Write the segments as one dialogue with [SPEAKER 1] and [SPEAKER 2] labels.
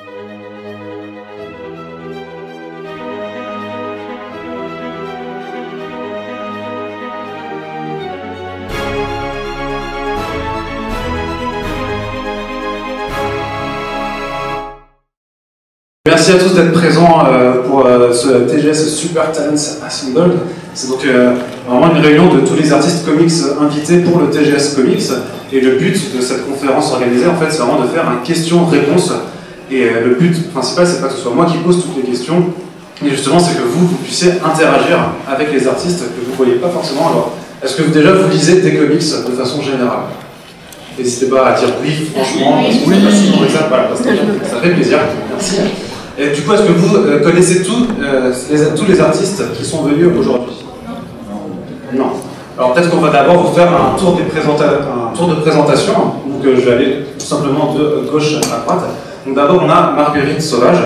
[SPEAKER 1] Merci à tous d'être présents pour ce TGS Super Talents Assembled. C'est donc vraiment une réunion de tous les artistes comics invités pour le TGS Comics. Et le but de cette conférence organisée, en fait, c'est vraiment de faire un question-réponse. Et le but principal, c'est pas que ce soit moi qui pose toutes les questions, mais justement, c'est que vous puissiez interagir avec les artistes que vous ne voyez pas forcément. Alors, est-ce que déjà vous lisez des comics de façon générale? N'hésitez pas à dire oui, franchement, oui, ça fait plaisir, merci. Et du coup, est-ce que vous connaissez tous les artistes qui sont venus aujourd'hui? Non. Alors peut-être qu'on va d'abord vous faire un tour de présentation. Donc je vais aller tout simplement de gauche à droite. Donc d'abord on a Marguerite Sauvage,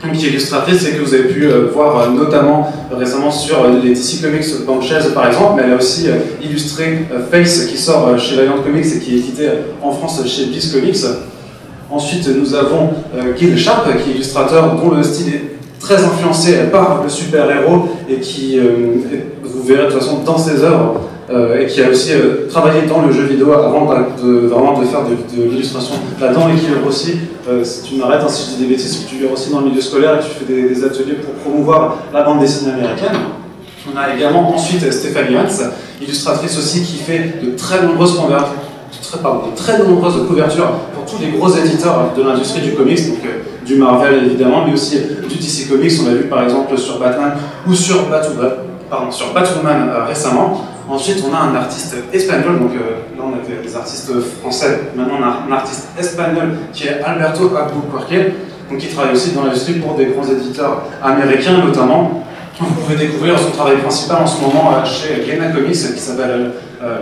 [SPEAKER 1] qui est illustratrice et que vous avez pu voir notamment récemment sur les DC Comics Banchaise par exemple, mais elle a aussi illustré Face qui sort chez Valiant Comics et qui est édité en France chez Bliss Comics. Ensuite, nous avons Gil Sharp, qui est illustrateur dont le style est très influencé par le super-héros et qui, vous verrez de toute façon dans ses œuvres, et qui a aussi travaillé dans le jeu vidéo avant de faire de l'illustration là-dedans, et qui œuvre aussi, si tu m'arrêtes, si je dis des bêtises, tu œuvres aussi dans le milieu scolaire et tu fais des ateliers pour promouvoir la bande dessinée américaine. On a également ensuite Stéphanie Hans, illustratrice aussi qui fait de très nombreuses couvertures pour tous les gros éditeurs de l'industrie du comics, donc du Marvel évidemment, mais aussi du DC Comics. On l'a vu par exemple sur Batman ou sur Batwoman récemment. Ensuite, on a un artiste espagnol, donc là on a des artistes français, maintenant on a un artiste espagnol qui est Alberto Albuquerque, donc qui travaille aussi dans l'industrie pour des grands éditeurs américains notamment. Vous pouvez découvrir son travail principal en ce moment chez Gaina Comics, qui s'appelle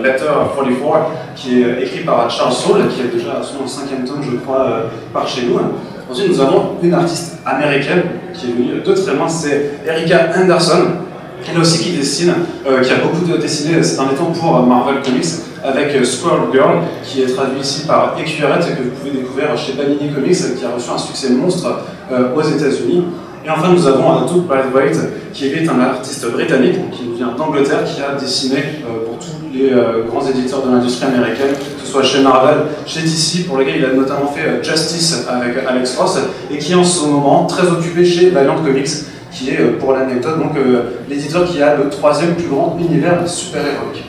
[SPEAKER 1] Letter 44, qui est écrit par Charles Soule, qui est déjà à son 5e tome, je crois, par chez nous. Ensuite, nous avons une artiste américaine qui est venue de très loin, c'est Erika Henderson, elle aussi qui dessine, qui a beaucoup dessiné ces derniers temps pour Marvel Comics, avec Squirrel Girl, qui est traduit ici par Écurette, et que vous pouvez découvrir chez Panini Comics, qui a reçu un succès monstre aux États-Unis. Et enfin, nous avons Doug Braithwaite, qui est un artiste britannique, qui vient d'Angleterre, qui a dessiné pour tous les grands éditeurs de l'industrie américaine, que ce soit chez Marvel, chez DC, pour lesquels il a notamment fait Justice avec Alex Ross, et qui est en ce moment très occupé chez Valiant Comics, qui est, pour l'anecdote, donc l'éditeur qui a le 3e plus grand univers super-héroïque.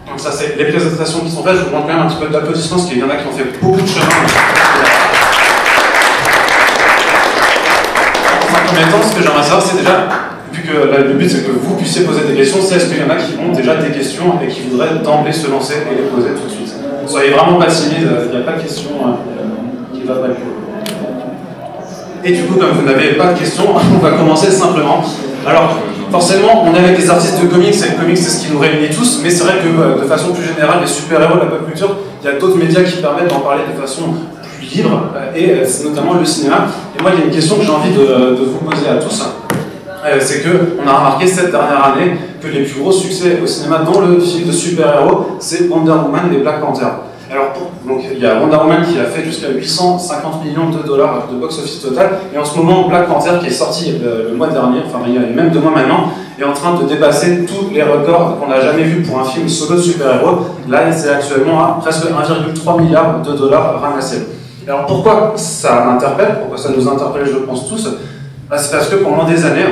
[SPEAKER 1] Donc ça, c'est les présentations qui sont faites. Je vous demande quand même un petit peu d'applaudissements, parce qu'il y en a qui ont fait beaucoup de chemin. En premier temps, ce que j'aimerais savoir, c'est déjà, vu que le but c'est que vous puissiez poser des questions, c'est est-ce qu'il y en a qui ont déjà des questions et qui voudraient d'emblée se lancer et les poser tout de suite. Soyez vraiment pas timides, il n'y a pas de questions qui ne va pas être. Et du coup, comme vous n'avez pas de questions, on va commencer simplement. Alors, forcément, on est avec des artistes de comics, et le comics c'est ce qui nous réunit tous, mais c'est vrai que de façon plus générale, les super-héros de la pop culture, il y a d'autres médias qui permettent d'en parler de façon libre, et c'est notamment le cinéma. Et moi, il y a une question que j'ai envie de vous poser à tous, c'est qu'on a remarqué cette dernière année que les plus gros succès au cinéma dans le film de super-héros, c'est Wonder Woman et Black Panther. Alors, donc, il y a Wonder Woman qui a fait jusqu'à 850 millions de dollars de box-office total, et en ce moment, Black Panther, qui est sorti le mois dernier, enfin il y a même 2 mois maintenant, est en train de dépasser tous les records qu'on n'a jamais vus pour un film solo de super-héros. Là, c'est actuellement à presque 1,3 milliard de dollars ramassés. Alors pourquoi ça m'interpelle, pourquoi ça nous interpelle, je pense tous, c'est parce que pendant des années,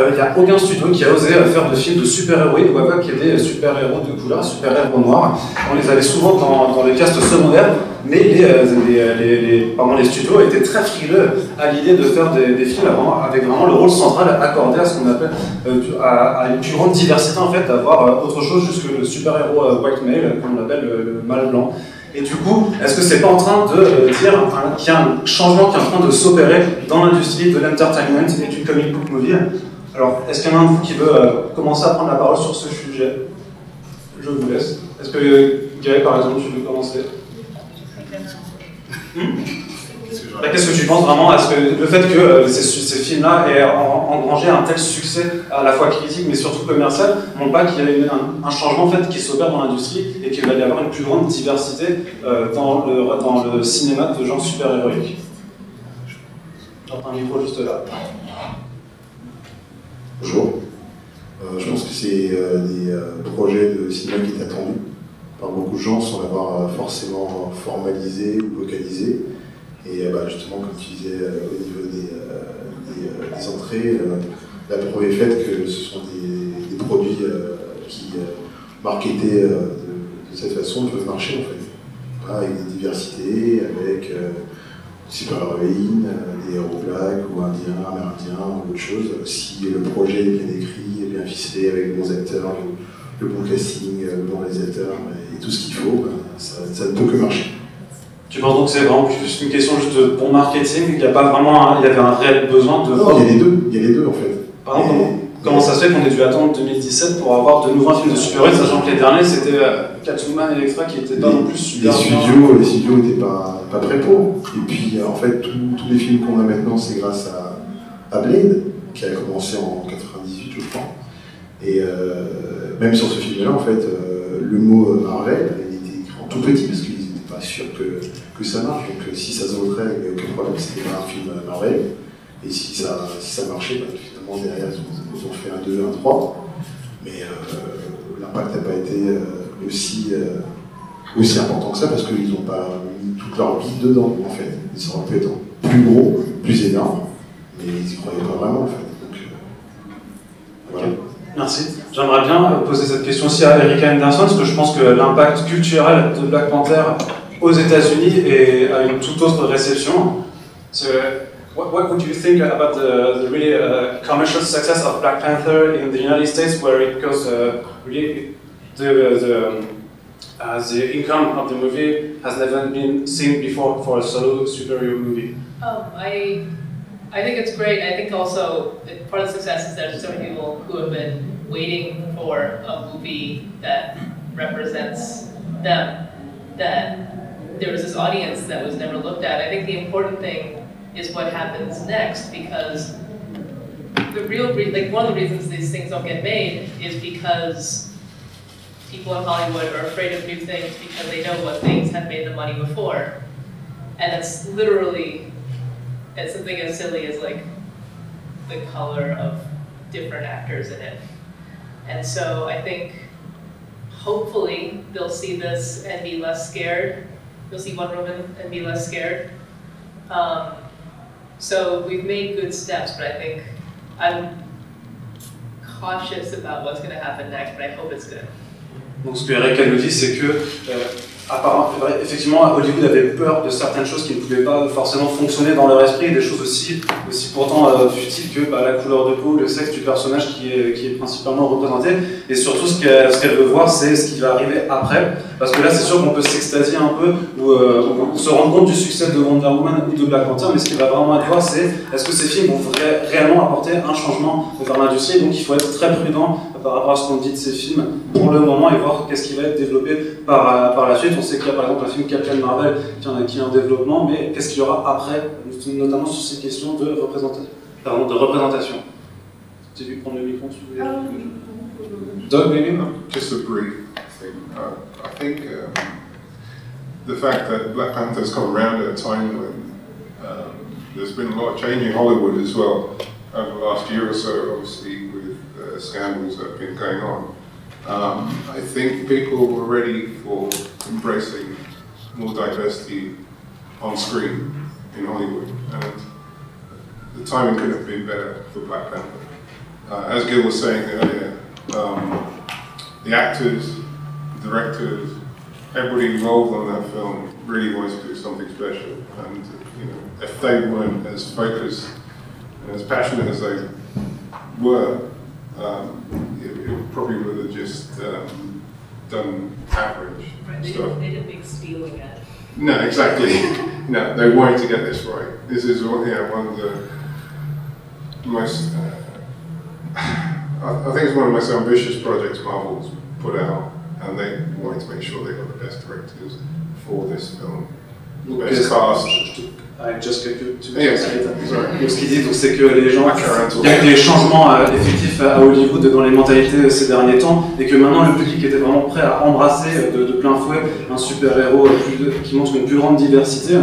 [SPEAKER 1] il n'y a aucun studio qui a osé faire de films de super-héroïnes ou qu'il y ait des super-héros de couleur, super-héros noirs. On les avait souvent dans les castes secondaires, mais les studios étaient très frileux à l'idée de faire des films avec vraiment le rôle central accordé à ce qu'on appelle à une plus grande diversité, en fait, d'avoir autre chose que le super-héros white male, comme on l'appelle le mâle blanc. Et du coup, est-ce que c'est pas en train de dire qu'il y a un changement qui est en train de s'opérer dans l'industrie de l'entertainment et du comic book movie? Alors, est-ce qu'il y en a un de vous qui veut commencer à prendre la parole sur ce sujet? Je vous laisse. Est-ce que Gaël, par exemple, tu veux commencer? Qu'est-ce que tu penses vraiment? Est-ce que le fait que ces films-là aient engrangé un tel succès à la fois critique mais surtout commercial montre pas qu'il y a un changement en fait qui s'opère dans l'industrie et qu'il va y avoir une plus grande diversité dans le cinéma de genre super-héroïque? Genre un micro juste là.
[SPEAKER 2] Bonjour. Je pense que c'est des projets de cinéma qui est attendu par beaucoup de gens sans l'avoir forcément formalisé ou localisé. Et justement, comme tu disais, au niveau des entrées, la preuve est faite que ce sont des produits qui, marketés de cette façon, peuvent marcher en fait. Avec des diversités, avec super-héroïnes, des héros blacks ou indiens, amérindiens, ou autre chose. Si le projet est bien écrit, est bien ficelé, avec les bons acteurs, le bon casting, le bon réalisateur et tout ce qu'il faut, ça ne peut que marcher.
[SPEAKER 1] Tu penses donc que c'est vraiment juste une question juste de bon marketing, il n'y a pas vraiment il y avait un réel besoin de...
[SPEAKER 2] Non, il y a les deux en fait.
[SPEAKER 1] Par exemple, comment ça se fait qu'on ait dû attendre 2017 pour avoir de nouveaux films de super-héros, sachant que les derniers c'était Catwoman et Electra qui n'étaient pas non plus super...
[SPEAKER 2] Les studios n'étaient pas prêts pour. Et puis en fait, tous les films qu'on a maintenant, c'est grâce à Blade, qui a commencé en 98 je crois. Et même sur ce film-là, en fait, le mot Marvel, il était écrit en tout petit parce qu'ils n'étaient pas sûrs que ça marche. Donc si ça se voterait, il n'y a aucun problème, c'était pas un film Marvel. Et si ça marchait, finalement derrière ils ont fait un 2, un 3. Mais l'impact n'a pas été aussi important que ça parce qu'ils n'ont pas mis toute leur vie dedans en fait. Ils auraient pu être plus gros, plus énormes, mais ils n'y croyaient pas vraiment en fait. Donc voilà.
[SPEAKER 1] Merci. J'aimerais bien poser cette question aussi à Erika Henderson, parce que je pense que l'impact culturel de Black Panther aux États-Unis a une toute autre réception. So, what would you think about the really commercial success of Black Panther in the United States, where it goes really the income of the movie has never been seen before for a solo superhero movie?
[SPEAKER 3] I think it's great. I think also part of the success is that there's so many people who have been waiting for a movie that represents them, that there was this audience that was never looked at. I think the important thing is what happens next, because one of the reasons these things don't get made is because people in Hollywood are afraid of new things because they know what things have made the money before. And it's literally, it's something as silly as like the color of different actors in it. And so I think hopefully they'll see this and be less scared. They'll see Wonder Woman and be less scared. So we've made good steps, but I think I'm cautious about what's going to happen next, but I hope it's good.
[SPEAKER 1] Donc ce que Erika nous dit, c'est que apparemment, effectivement, Hollywood avait peur de certaines choses qui ne pouvaient pas forcément fonctionner dans leur esprit, des choses aussi pourtant futiles que la couleur de peau, le sexe du personnage qui est principalement représenté. Et surtout, ce qu'elle veut voir, c'est ce qui va arriver après. Parce que là, c'est sûr qu'on peut s'extasier un peu ou se rendre compte du succès de Wonder Woman ou de Black Panther, mais ce qui va vraiment être voir, c'est est-ce que ces films vont réellement apporter un changement vers l'industrie. Donc il faut être très prudent par rapport à ce qu'on dit de ces films pour le moment et voir qu'est-ce qui va être développé par la suite. On sait qu'il y a par exemple un film Captain Marvel qui est en développement, mais qu'est-ce qu'il y aura après, notamment sur ces questions de représentation. Tu veux prendre le micro, tu veux... Doug, maybe?
[SPEAKER 4] Just a brief thing. I think the fact that Black Panther's come around at a time when there's been a lot of change in Hollywood as well over the last year or so, obviously with scandals that have been going on. I think people were ready for embracing more diversity on screen in Hollywood, and the timing could have been better for Black Panther. As Gil was saying earlier, the actors, the directors, everybody involved on that film really wanted to do something special, and if they weren't as focused and as passionate as they were, it probably would have just done average stuff.
[SPEAKER 3] They didn't make stealing it.
[SPEAKER 4] No, exactly. No, they wanted to get this right. This is one of the most, I think it's one of the most ambitious projects Marvel's put out, and they wanted to make sure they got the best directors for this film. The best cast.
[SPEAKER 1] Just ce qu'il dit, c'est que les gens, il y a eu des changements effectifs à Hollywood dans les mentalités ces derniers temps, et que maintenant le public était vraiment prêt à embrasser de plein fouet un super-héros qui montre une plus grande diversité.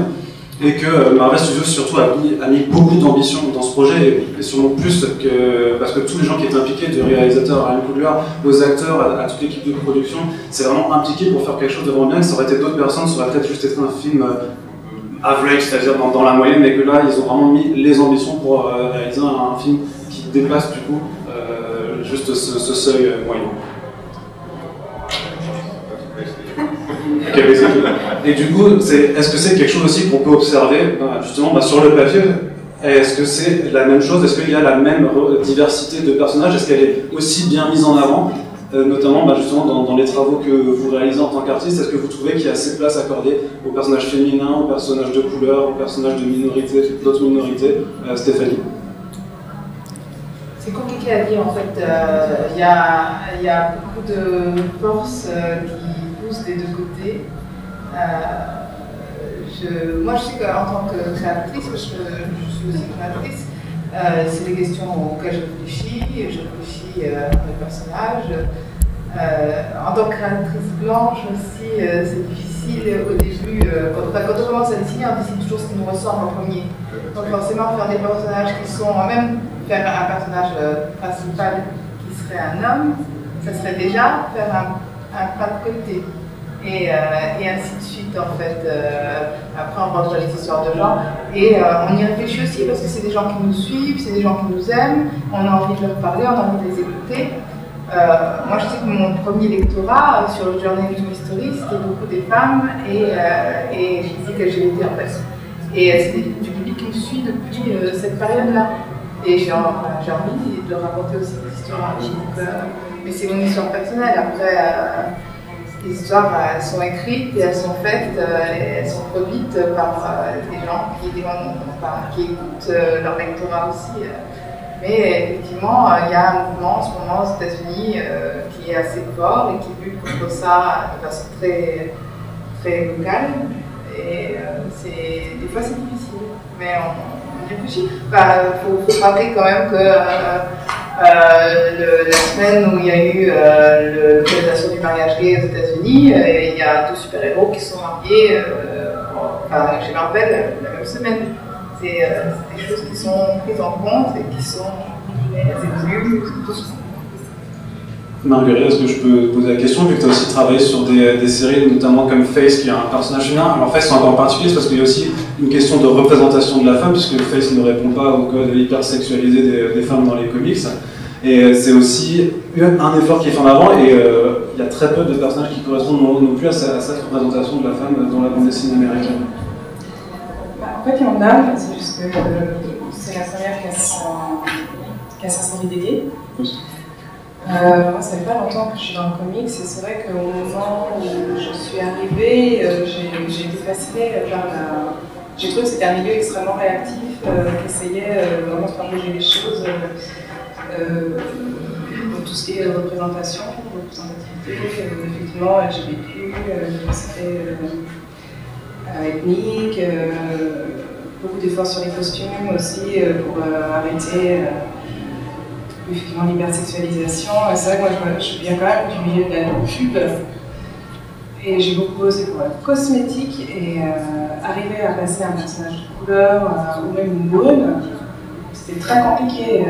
[SPEAKER 1] et que Marvel Studios surtout a mis beaucoup d'ambition dans ce projet, et sûrement plus que, parce que tous les gens qui étaient impliqués, du réalisateur à Ryan Coogler, aux acteurs, à toute l'équipe de production, c'est vraiment impliqué pour faire quelque chose de vraiment bien. Ça aurait été d'autres personnes, ça aurait peut-être juste été un film average, c'est-à-dire dans la moyenne, mais que là ils ont vraiment mis les ambitions pour réaliser un film qui dépasse du coup juste ce seuil moyen. Et du coup, est-ce que c'est quelque chose aussi qu'on peut observer justement sur le papier? Est-ce que c'est la même chose? Est-ce qu'il y a la même diversité de personnages? Est-ce qu'elle est aussi bien mise en avant? Notamment justement dans les travaux que vous réalisez en tant qu'artiste, est-ce que vous trouvez qu'il y a assez de place accordée aux personnages féminins, aux personnages de couleur, aux personnages de minorités, d'autres minorités? Stéphanie?
[SPEAKER 5] C'est compliqué à dire en fait. Il y a beaucoup de forces qui poussent des deux côtés. Moi, je sais qu'en tant que créatrice, je suis aussi créatrice, c'est des questions auxquelles je réfléchis à mes personnages. En tant que créatrice blanche aussi, c'est difficile au début. Quand on commence à dessiner, on dessine toujours ce qui nous ressemble en premier. Donc forcément, faire des personnages qui sont, même faire un personnage principal qui serait un homme, ça serait déjà faire un pas de côté. Et ainsi de suite en fait. Après on rentre dans les histoires de gens et on y réfléchit aussi parce que c'est des gens qui nous suivent, c'est des gens qui nous aiment, on a envie de leur parler, on a envie de les écouter. Moi je sais que mon premier lectorat sur le Journey into Mystery c'était beaucoup des femmes et je disais que j'ai été en fait. Et c'est du public qui me suit depuis cette période-là. Et j'ai envie de raconter aussi des histoires. Mais c'est mon histoire personnelle. Après, les histoires elles sont écrites et elles sont faites et elles sont produites par des gens qui écoutent leur lectorat aussi. Mais effectivement, il y a un mouvement en ce moment aux États-Unis qui est assez fort et qui lutte contre ça de façon très, très locale. Et des fois c'est difficile, mais on y réfléchit. Faut se rappeler quand même que la semaine où il y a eu l'autorisation du mariage gay aux États-Unis, il y a 2 super-héros qui sont mariés chez Marvel la même semaine. C'est des choses qui sont prises en compte et qui sont évoluées doucement.
[SPEAKER 1] Marguerite, est-ce que je peux poser la question, vu que tu as aussi travaillé sur des séries, notamment comme Face, qui a un personnage féminin. Alors Face, c'est encore particulier, parce qu'il y a aussi une question de représentation de la femme, puisque Face ne répond pas au code hypersexualisé des femmes dans les comics. Et c'est aussi un effort qui est fait en avant, et il y a très peu de personnages qui correspondent non plus à cette représentation de la femme dans la bande dessinée américaine.
[SPEAKER 6] En fait, il y en a, c'est juste que c'est la première qui a sa série dédiée. Moi, ça fait pas longtemps que je suis dans le comics et c'est vrai qu'au moment où je suis arrivée, j'ai été fascinée par J'ai trouvé que c'était un milieu extrêmement réactif, qui essayait vraiment de faire bouger les choses pour tout ce qui est représentation, représentativité, effectivement, LGBT, c'était ethnique, beaucoup d'efforts sur les costumes aussi pour arrêter effectivement l'hypersexualisation. C'est vrai que moi je viens quand même du milieu de la pub et j'ai beaucoup bossé pour la cosmétique et arriver à passer un personnage de couleur ou même une brune, c'était très compliqué.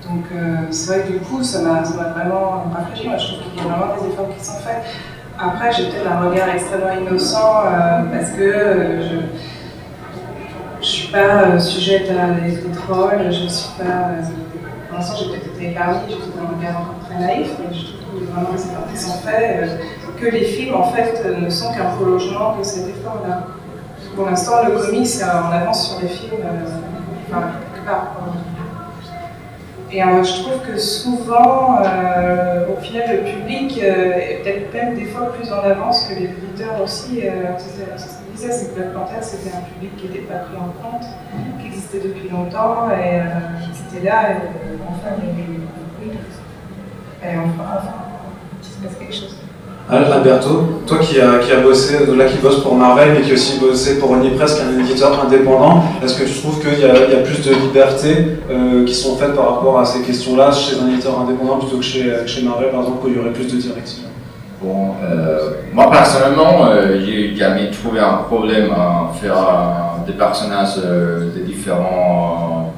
[SPEAKER 6] Donc c'est vrai que du coup ça m'a vraiment rafraîchi. Moi je trouve qu'il y a vraiment des efforts qui sont faits. Après j'ai peut-être un regard extrêmement innocent parce que je suis pas sujette à des trolls, je suis pas. Pour l'instant, j'ai peut-être été épargnée, j'ai peut-être un regard encore très naïf, mais je trouve qu'il y a vraiment des efforts qui sont faits, que les films en fait ne sont qu'un prolongement de cet effort-là. Pour l'instant, le comics est en avance sur les films, enfin, quelque part. Et je trouve que souvent, au final, le public est peut-être même des fois plus en avance que les éditeurs aussi. C'est que Black Panther, c'était un public qui n'était pas pris en compte, qui existait depuis longtemps et qui était là. Et, enfin, il y avait une et enfin, il se passe quelque chose.
[SPEAKER 1] Alberto, toi qui a bossé, qui bosse pour Marvel, mais qui a aussi bossé pour Unipress, un éditeur indépendant, est-ce que tu trouves qu'il y a plus de libertés qui sont faites par rapport à ces questions-là chez un éditeur indépendant plutôt que chez Marvel, par exemple, où il y aurait plus de direction?
[SPEAKER 7] Bon, moi personnellement, j'ai jamais trouvé un problème à faire des personnages de différents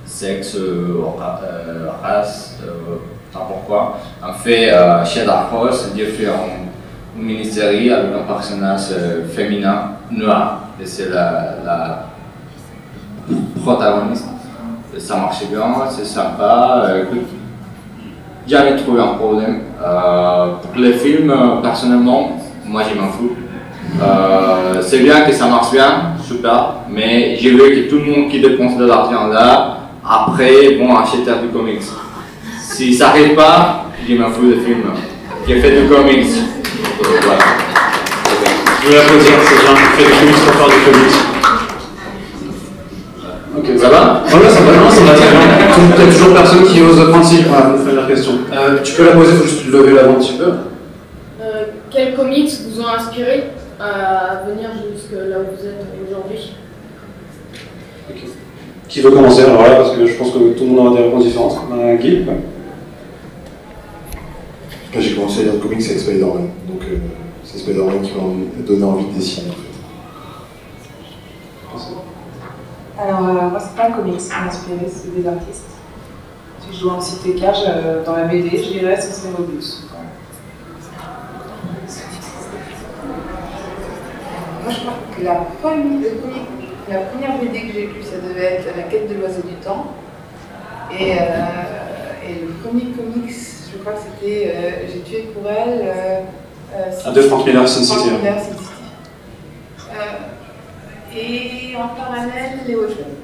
[SPEAKER 7] sexes, races, n'importe quoi. En fait, chez Dark Horse, j'ai fait une mini-série avec un personnage féminin noir, et c'est la protagoniste. Ça marchait bien, c'est sympa. Jamais trouvé un problème. Pour les films, personnellement, moi je m'en fous. C'est bien que ça marche bien, super, mais je veux que tout le monde qui dépense de l'argent là, après, bon, achète du comics. Si ça n'arrive pas, je m'en fous des films. J'ai fait du comics. Voilà.
[SPEAKER 1] Je veux applaudir ces gens qui font des comics pour faire des comics. Ok,
[SPEAKER 7] Ça va?
[SPEAKER 1] Ouais, ça va, non, ça va très bien. Il y a toujours personne qui ose prendre si. Voilà, vous faites la question. Tu peux la poser, il faut juste lever la main un petit peu.
[SPEAKER 8] Quels comics vous ont inspiré à venir jusque là où vous êtes aujourd'hui?
[SPEAKER 1] Okay. Qui veut commencer alors là, parce que je pense que tout le monde aura des réponses différentes. Guy, ouais.
[SPEAKER 2] J'ai commencé à lire le comics avec Spider-Man, donc c'est Spider-Man qui m'a donné envie de dessiner en fait.
[SPEAKER 6] Alors, moi, c'est pas un comics qui m'a inspiré, c'est des artistes. Si je dois en citer qu'un, dans la BD, je dirais que ce serait Mobius.
[SPEAKER 5] Moi, je crois que la première BD que j'ai lue, ça devait être La quête de l'oiseau du temps. Et le premier comics, je crois que c'était J'ai tué pour elle.
[SPEAKER 1] De Frank Miller, Sin City.
[SPEAKER 5] Et en parallèle, Léo Jeune.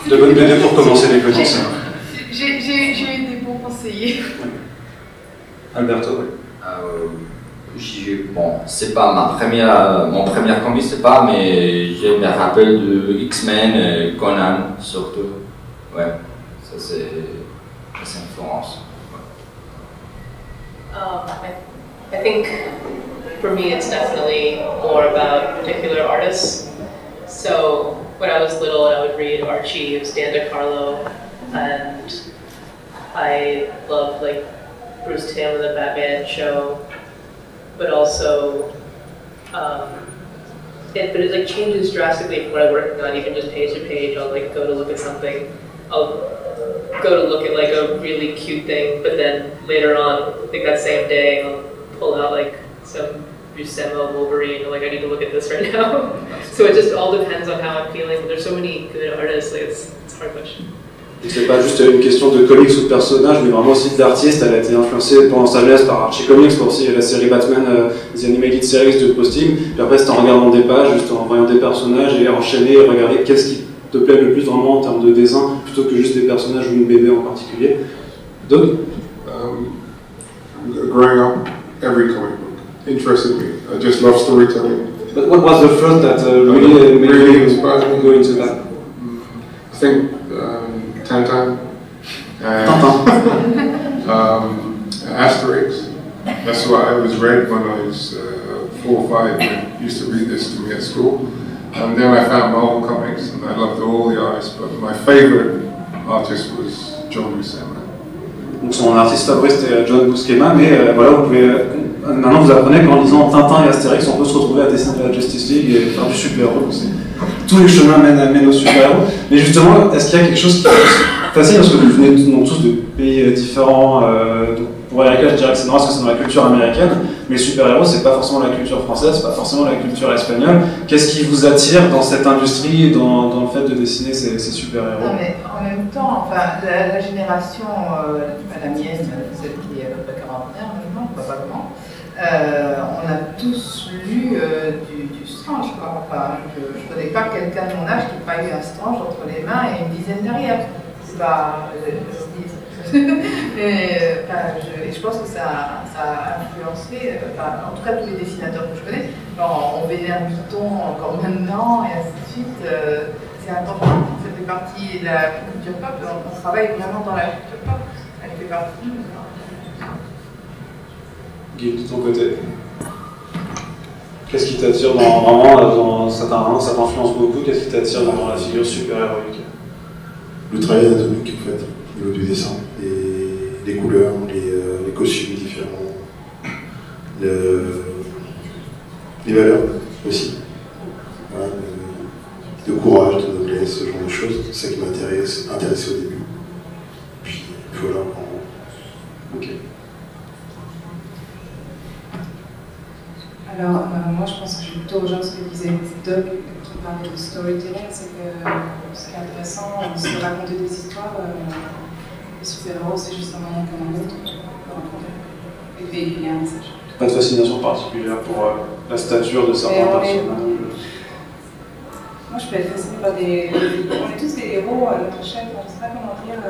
[SPEAKER 1] De bonnes BD pour commencer les comics.
[SPEAKER 5] J'ai eu des bons conseillers.
[SPEAKER 1] Alberto, oui.
[SPEAKER 7] Bon, c'est pas mon premier comic, c'est pas, mais je me rappelle de X-Men, Conan surtout. Ouais, ça c'est une influence.
[SPEAKER 3] I think for me it's definitely more about particular artists. So when I was little, I would read Archie, it was Dan DeCarlo, and I loved like Bruce Timm and the Batman show. But also, but it like changes drastically from what I'm working on. Even just page to page, I'll like go to look at something. I'll go to look at like a really cute thing, but then later on, like that same day, I'll pull out like some Buscema Wolverine. Like I need to look at this right now. So it just all depends on how I'm feeling. But there's so many good artists. Like it's a hard question.
[SPEAKER 1] C'est pas juste une question de comics ou de personnages, mais vraiment aussi d'artistes. Elle a été influencée pendant sa jeunesse par Archie Comics, pour aussi la série Batman, The Animated Series de Posting. Puis après, c'était en regardant des pages, juste en voyant des personnages et enchaîner et regarder qu'est-ce qui te plaît le plus vraiment en termes de dessin, plutôt que juste des personnages ou une BD en particulier. Doug?
[SPEAKER 4] Growing up, every comic book interested me. I just love storytelling.
[SPEAKER 1] But what was the first that really made you
[SPEAKER 4] inspired me?
[SPEAKER 1] go into that?
[SPEAKER 4] I think Tintin and Asterix. That's what I was read when I was 4 or 5. They used to read this to me at school. And then I found Marvel Comics, and I loved all the artists, but my favorite artist was John Buscema.
[SPEAKER 1] Donc son artiste favori c'était John Buscema, mais voilà, vous pouvez, maintenant vous apprenez qu'en lisant Tintin et Astérix, on peut se retrouver à dessiner la Justice League et faire du super-héros. Tous les chemins mènent au super-héros. Mais justement, est-ce qu'il y a quelque chose qui est facile, parce que vous venez tous de pays différents, donc pour Erika, je dirais que c'est normal parce que c'est dans la culture américaine, mais les super-héros, c'est pas forcément la culture française, c'est pas forcément la culture espagnole. Qu'est-ce qui vous attire dans cette industrie, dans le fait de dessiner ces super-héros?
[SPEAKER 5] Non, mais en même temps, enfin, la génération, la mienne, celle qui est à peu près quarantenaire maintenant, probablement, on a tous lu du Strange, quoi. Enfin, je connais pas quelqu'un de mon âge qui n'a pas eu un Strange entre les mains et une dizaine derrière. C'est pas... Mais je pense que ça a influencé, en tout cas tous les dessinateurs que je connais. Genre, on vénère Vuitton encore maintenant et ainsi de suite. C'est important, ça fait partie de la culture pop. On travaille vraiment dans la culture pop. Elle fait partie.
[SPEAKER 1] Guy, de ton côté, qu'est-ce qui t'attire vraiment ça t'influence beaucoup? Qu'est-ce qui t'attire dans la figure super-héroïque?
[SPEAKER 2] Le travail anatomique en fait, au niveau du dessin. Et les couleurs, les costumes différents, les valeurs aussi. Voilà, de courage, de noblesse, ce genre de choses. C'est ça qui m'intéressait au début. Puis voilà, en gros. Ok.
[SPEAKER 6] Alors, moi je pense que je vais plutôt rejoindre ce que disait Doug qui parlait de storytelling, c'est que ce qui est intéressant, c'est de raconter des histoires. Les super-héros, c'est juste un moment comme un autre pour raconter et véhiculer un message.
[SPEAKER 1] Pas de fascination particulière pour la stature de certains personnages.
[SPEAKER 6] Moi je peux être fascinée par des. On est tous des héros à notre échelle, je ne sais pas comment dire.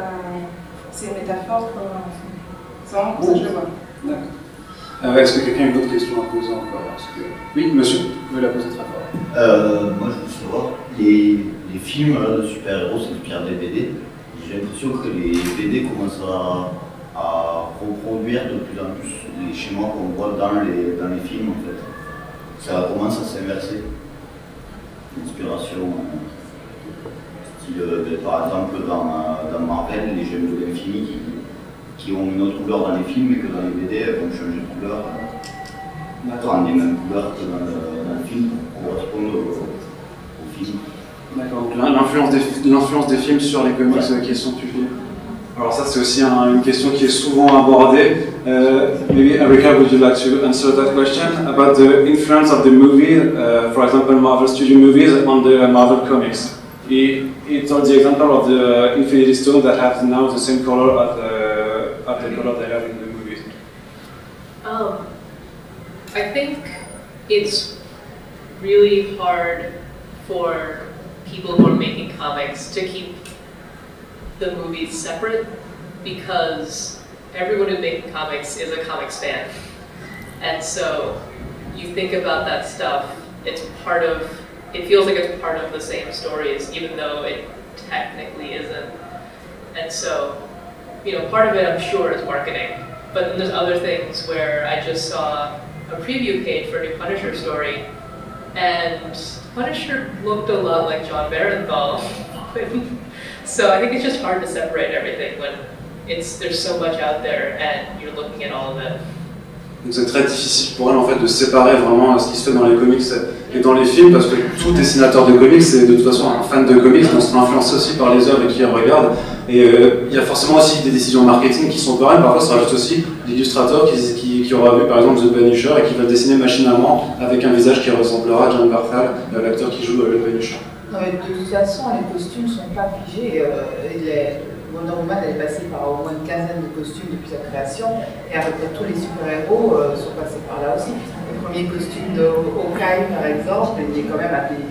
[SPEAKER 6] C'est une métaphore. C'est vraiment comme ça que je le vois.
[SPEAKER 1] D'accord. Est-ce que quelqu'un a une autre question à poser encore? Oui, monsieur, vous voulez la poser très fort.
[SPEAKER 9] Moi je veux savoir, les films de super-héros s'inspirent des BD. J'ai l'impression que les BD commencent à reproduire de plus en plus les schémas qu'on voit dans les films en fait. Ça commence à s'inverser. L'inspiration, style par exemple dans Marvel, les gemmes de l'infini qui ont une autre couleur dans les films et que dans les BD elles vont changer de couleur, prendre les mêmes couleurs que dans le film pour correspondre au film.
[SPEAKER 1] D'accord, donc l'influence des films sur les comics qui sont publiés. Alors ça c'est aussi une question qui est souvent abordée. Maybe Erika, would you like to answer that question about the influence of the movie, for example Marvel Studio movies, on the Marvel comics? He told the example of the Infinity Stone that has now the same color as the color they have in the movies.
[SPEAKER 3] I think it's really hard for people who are making comics to keep the movies separate because everyone who's making comics is a comics fan. And so you think about that stuff, it feels like it's part of the same stories, even though it technically isn't. And so, part of it I'm sure is marketing, but then there's other things where I just saw a preview page for a new Punisher story, and Punisher looked a lot like John Barenthal. So I think it's just hard to separate everything when there's so much out there and you're looking at all of it.
[SPEAKER 1] Donc c'est très difficile pour elle en fait de séparer vraiment ce qui se fait dans les comics et dans les films parce que tout dessinateur de comics est de toute façon un fan de comics, donc c'est influencé aussi par les œuvres qu'il regarde. Et il y a forcément aussi des décisions marketing qui sont pareilles, parfois ça rajoute aussi l'illustrateur qui aura vu par exemple The Punisher et qui va dessiner machinalement avec un visage qui ressemblera à John Barthel, l'acteur qui joue le Punisher.
[SPEAKER 5] De toute façon, les costumes ne sont pas figés. Wonder Woman elle est passée par au moins une quinzaine de costumes depuis sa création, et avec tous les super-héros sont passés par là aussi. Le premier costume de Hawkeye par exemple, il est quand même à des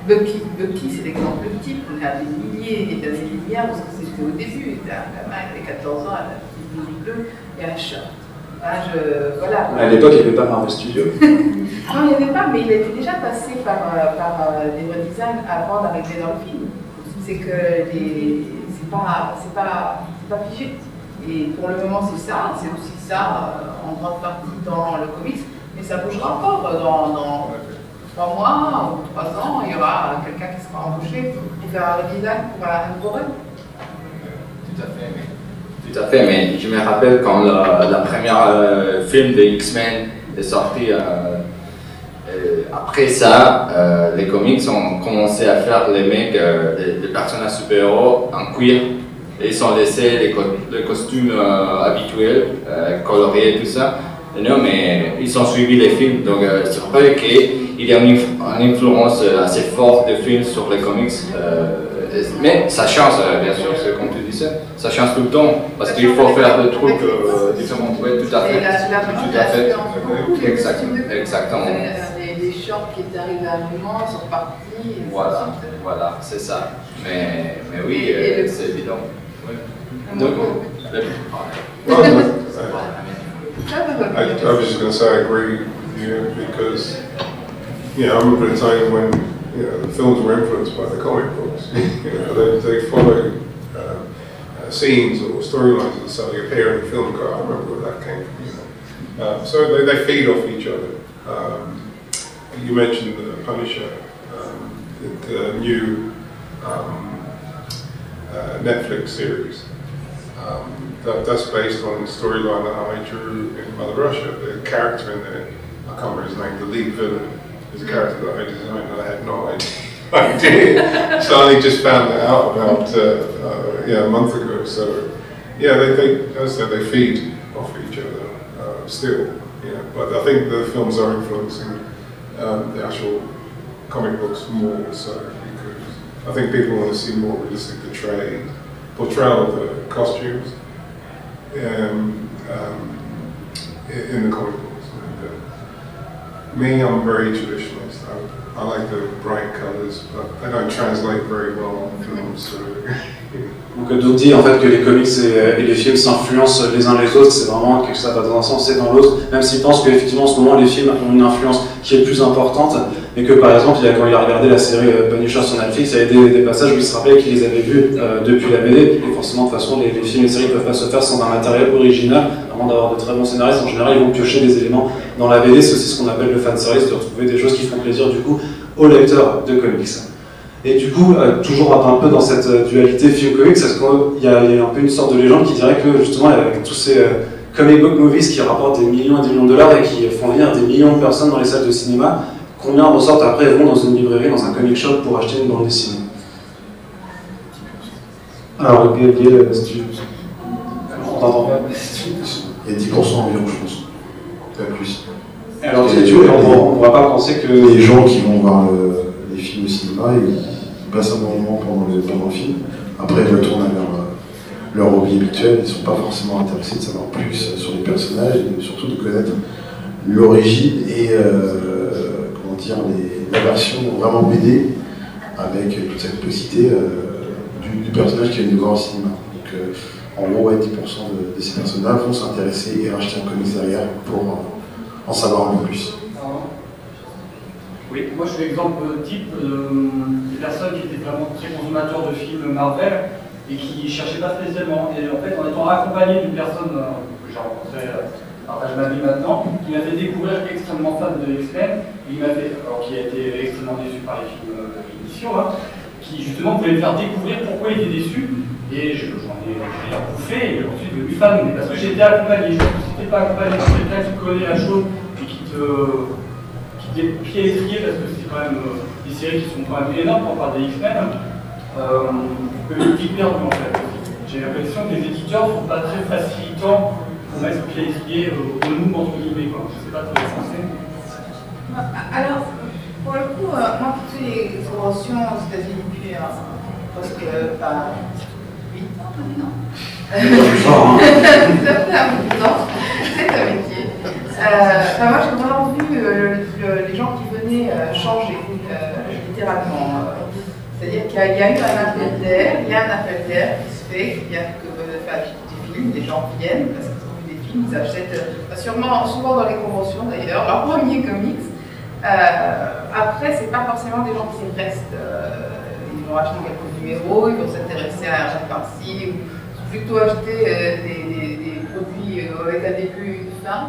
[SPEAKER 5] Bucky c'est l'exemple type, on est à des milliers et des milliards parce que c'était au début, il était un gamin, il avait 14 ans, il avait une petite blouse bleue et un shirt. Voilà.
[SPEAKER 1] À l'époque, il n'y avait pas Marvel Studios.
[SPEAKER 5] Non, il n'y avait pas, mais il était déjà passé par des redesigns avant d'arriver dans le film. C'est que c'est pas figé. Et pour le moment, c'est ça, c'est aussi ça en grande partie dans le comics, mais ça bougera encore. Dans 3 mois ou 3 ans, il y aura quelqu'un qui sera embauché pour faire un redesign pour la Reine Couronne.
[SPEAKER 7] Tout à fait, mais je me rappelle quand la première film de X-Men est sorti. Après ça, les comics ont commencé à faire les mecs, les personnages super-héros en cuir. Et ils ont laissé les costumes habituels, colorés et tout ça. Non, mais ils ont suivi les films. Donc c'est vrai qu'il y a une influence assez forte des films sur les comics. Mais ça change, bien sûr, c'est comme tu disais. Ça change tout le temps, parce qu'il faut faire des trucs différents. Oui, tout à fait. Tout à fait. Exactement.
[SPEAKER 5] Les shorts qui étaient arrivés à un moment sont partis.
[SPEAKER 7] Voilà, c'est ça. Mais oui, c'est évident.
[SPEAKER 4] I was just going to say I agree with you because, I remember a time when the films were influenced by the comic books. They follow scenes or storylines that suddenly appear in the film. I remember where that came from. So they feed off each other. You mentioned the Punisher, the new Netflix series. That's based on the storyline that I drew in Mother Russia. The character in there, I can't remember his name, the lead villain, is a character that I designed and I had no idea. So I only just found that out about a month ago. So yeah, they as I said, they feed off each other still. Yeah, but I think the films are influencing the actual comic books more so, because I think people want to see more realistic portrayal of the costumes in the comic books. And, me, I'm very traditionalist. I like the bright colours, but they don't translate very well on film. So.
[SPEAKER 1] Donc Doug dit en fait que les comics et les films s'influencent les uns les autres, c'est vraiment quelque chose ça va dans un sens et dans l'autre, même s'il pense qu'effectivement en ce moment les films ont une influence qui est plus importante, mais que par exemple quand il a regardé la série Punisher sur Netflix, il y avait des passages où il se rappelait qu'il les avait vus depuis la BD, et forcément de toute façon les films et les séries ne peuvent pas se faire sans un matériel original, avant d'avoir de très bons scénaristes, en général ils vont piocher des éléments dans la BD, c'est aussi ce qu'on appelle le fanservice, de retrouver des choses qui font plaisir du coup aux lecteurs de comics. Et du coup, toujours un peu dans cette dualité film-comics, parce qu'il y a un peu une sorte de légende qui dirait que justement, avec tous ces comic book movies qui rapportent des millions et des millions de dollars et qui font venir des millions de personnes dans les salles de cinéma, combien ressortent après et vont dans une librairie, dans un comic shop pour acheter une bande dessinée? Alors, Gabriel, si tu veux. On t'entend pas.
[SPEAKER 2] Il y a 10% environ, je pense. Pas plus.
[SPEAKER 1] Alors, on ne pourra pas penser que.
[SPEAKER 2] Les gens qui vont voir les films au cinéma, ils passent un bon moment pendant le film. Après, ils retournent à leur hobby habituel. Ils ne sont pas forcément intéressés de savoir plus sur les personnages et surtout de connaître l'origine et comment dire, la version vraiment BD avec toute cette possibilité du personnage qui est venu voir au cinéma. Donc, en gros, 10% de ces personnages vont s'intéresser et racheter un comics derrière pour en savoir un peu plus.
[SPEAKER 10] Oui, moi je suis l'exemple type des personnes qui étaient vraiment très consommateurs de films Marvel et qui ne cherchaient pas spécialement. Et en fait, en étant accompagné d'une personne que j'ai rencontrée, partage ma vie maintenant, qui m'a fait découvrir extrêmement fan de X-Men, qui a été extrêmement déçu par les films initiaux, qui justement voulait me faire découvrir pourquoi il était déçu. Et j'en ai bouffé et ensuite devenu fan, mais parce que j'étais accompagné. Je pense que si tu n'es pas accompagné par quelqu'un qui connaît la chose et qui t'est pied à étrier, parce que c'est quand même des séries qui sont quand même énormes pour parler des X-Men, tu peux être vite perdu en fait. J'ai l'impression que les éditeurs ne sont pas très facilitants pour mettre pied à étrier au nous entre guillemets. Je ne sais pas trop les Français.
[SPEAKER 5] Alors, pour le coup, moi, toutes les conventions aux États-Unis depuis parce que 8 ans maintenant. Ça fait un bout de temps, c'est un métier. Moi, j'ai vraiment vu les gens qui venaient changer, littéralement. C'est-à-dire qu'il y a eu un appel d'air, il y a un appel d'air qui se fait, qui vient des films, des gens viennent parce qu'ils ont vu des films, ils achètent, souvent dans les conventions d'ailleurs, leur premier comics. Après, c'est pas forcément des gens qui restent. Ils vont acheter quelques numéros, ils vont s'intéresser à un jeu par-ci, ou plutôt acheter des produits avec un début et une fin.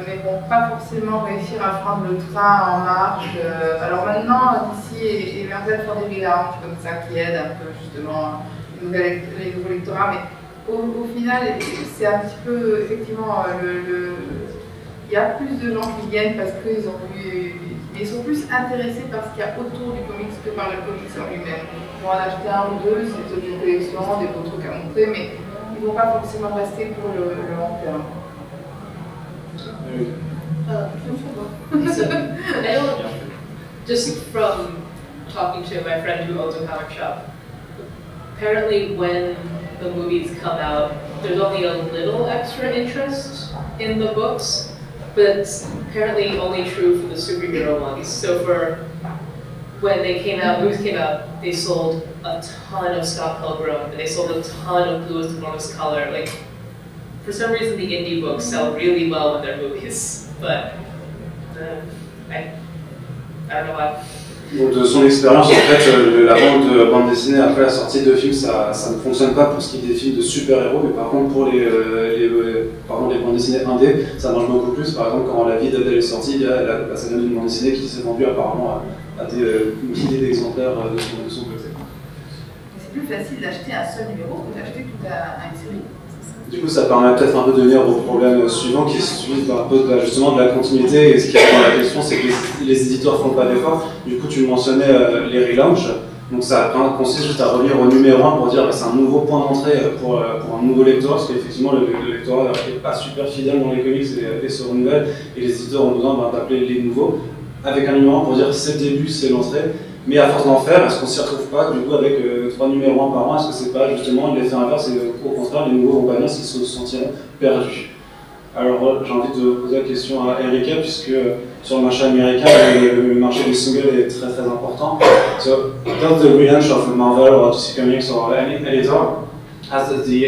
[SPEAKER 5] Mais vont pas forcément réussir à prendre le train en marche. Alors maintenant, DC et Marvel font des mélanges comme ça qui aident un peu justement les nouveaux lectorats, mais au final, c'est un petit peu effectivement il y a plus de gens qui viennent parce qu'ils ont vu, mais ils sont plus intéressés par ce qu'il y a autour du comics que par le comics en lui-même. Ils vont en acheter un ou deux, c'est des collections, des beaux trucs à montrer, mais ils ne vont pas forcément rester pour le long terme.
[SPEAKER 3] Just from talking to my friend who owns a comic shop, apparently when the movies come out, there's only a little extra interest in the books, but it's apparently only true for the superhero ones. So for when they came out, movies came out, they sold a ton of Scott Pilgrim, and they sold a ton of Bluest Enormous Color. Like, for some reason, the indie books sell really well with their movies, but I don't know why.
[SPEAKER 1] Donc de son expérience, en fait, la vente de bande dessinée après la sortie de films, ça ne fonctionne pas pour ce qui est des films de super-héros, mais par contre pour les bandes dessinées indé, ça marche beaucoup plus. Par exemple, quand La Vie d'Adèle est sortie, il y a ça vient d'une bande dessinée qui s'est vendue apparemment à des milliers d'exemplaires de son côté.
[SPEAKER 5] C'est plus facile d'acheter un seul numéro que d'acheter toute une série.
[SPEAKER 1] Du coup, ça permet peut-être un peu de venir au problème suivant qui est celui un peu justement de la continuité. Et ce qui est dans la question, c'est que les éditeurs font pas d'efforts. Du coup, tu mentionnais les relaunchs. Donc ça consiste juste à revenir au numéro 1 pour dire que c'est un nouveau point d'entrée pour un nouveau lectorat, parce qu'effectivement le lectorat n'est pas super fidèle dans les comics et se renouvelle, et les éditeurs ont besoin d'appeler les nouveaux, avec un numéro 1 pour dire que c'est le début, c'est l'entrée. Mais à force d'en faire, est-ce qu'on s'y retrouve pas du coup avec 3 numéros 1 par an? Est-ce que c'est pas justement l'effet inverse et au contraire les nouveaux vont pas bien s'ils se sentiront perdus? Alors j'ai envie de poser la question à Erika, puisque sur le marché américain, le marché des singles est très très important. So, does the relaunch of Marvel or DC Comics or any editor has the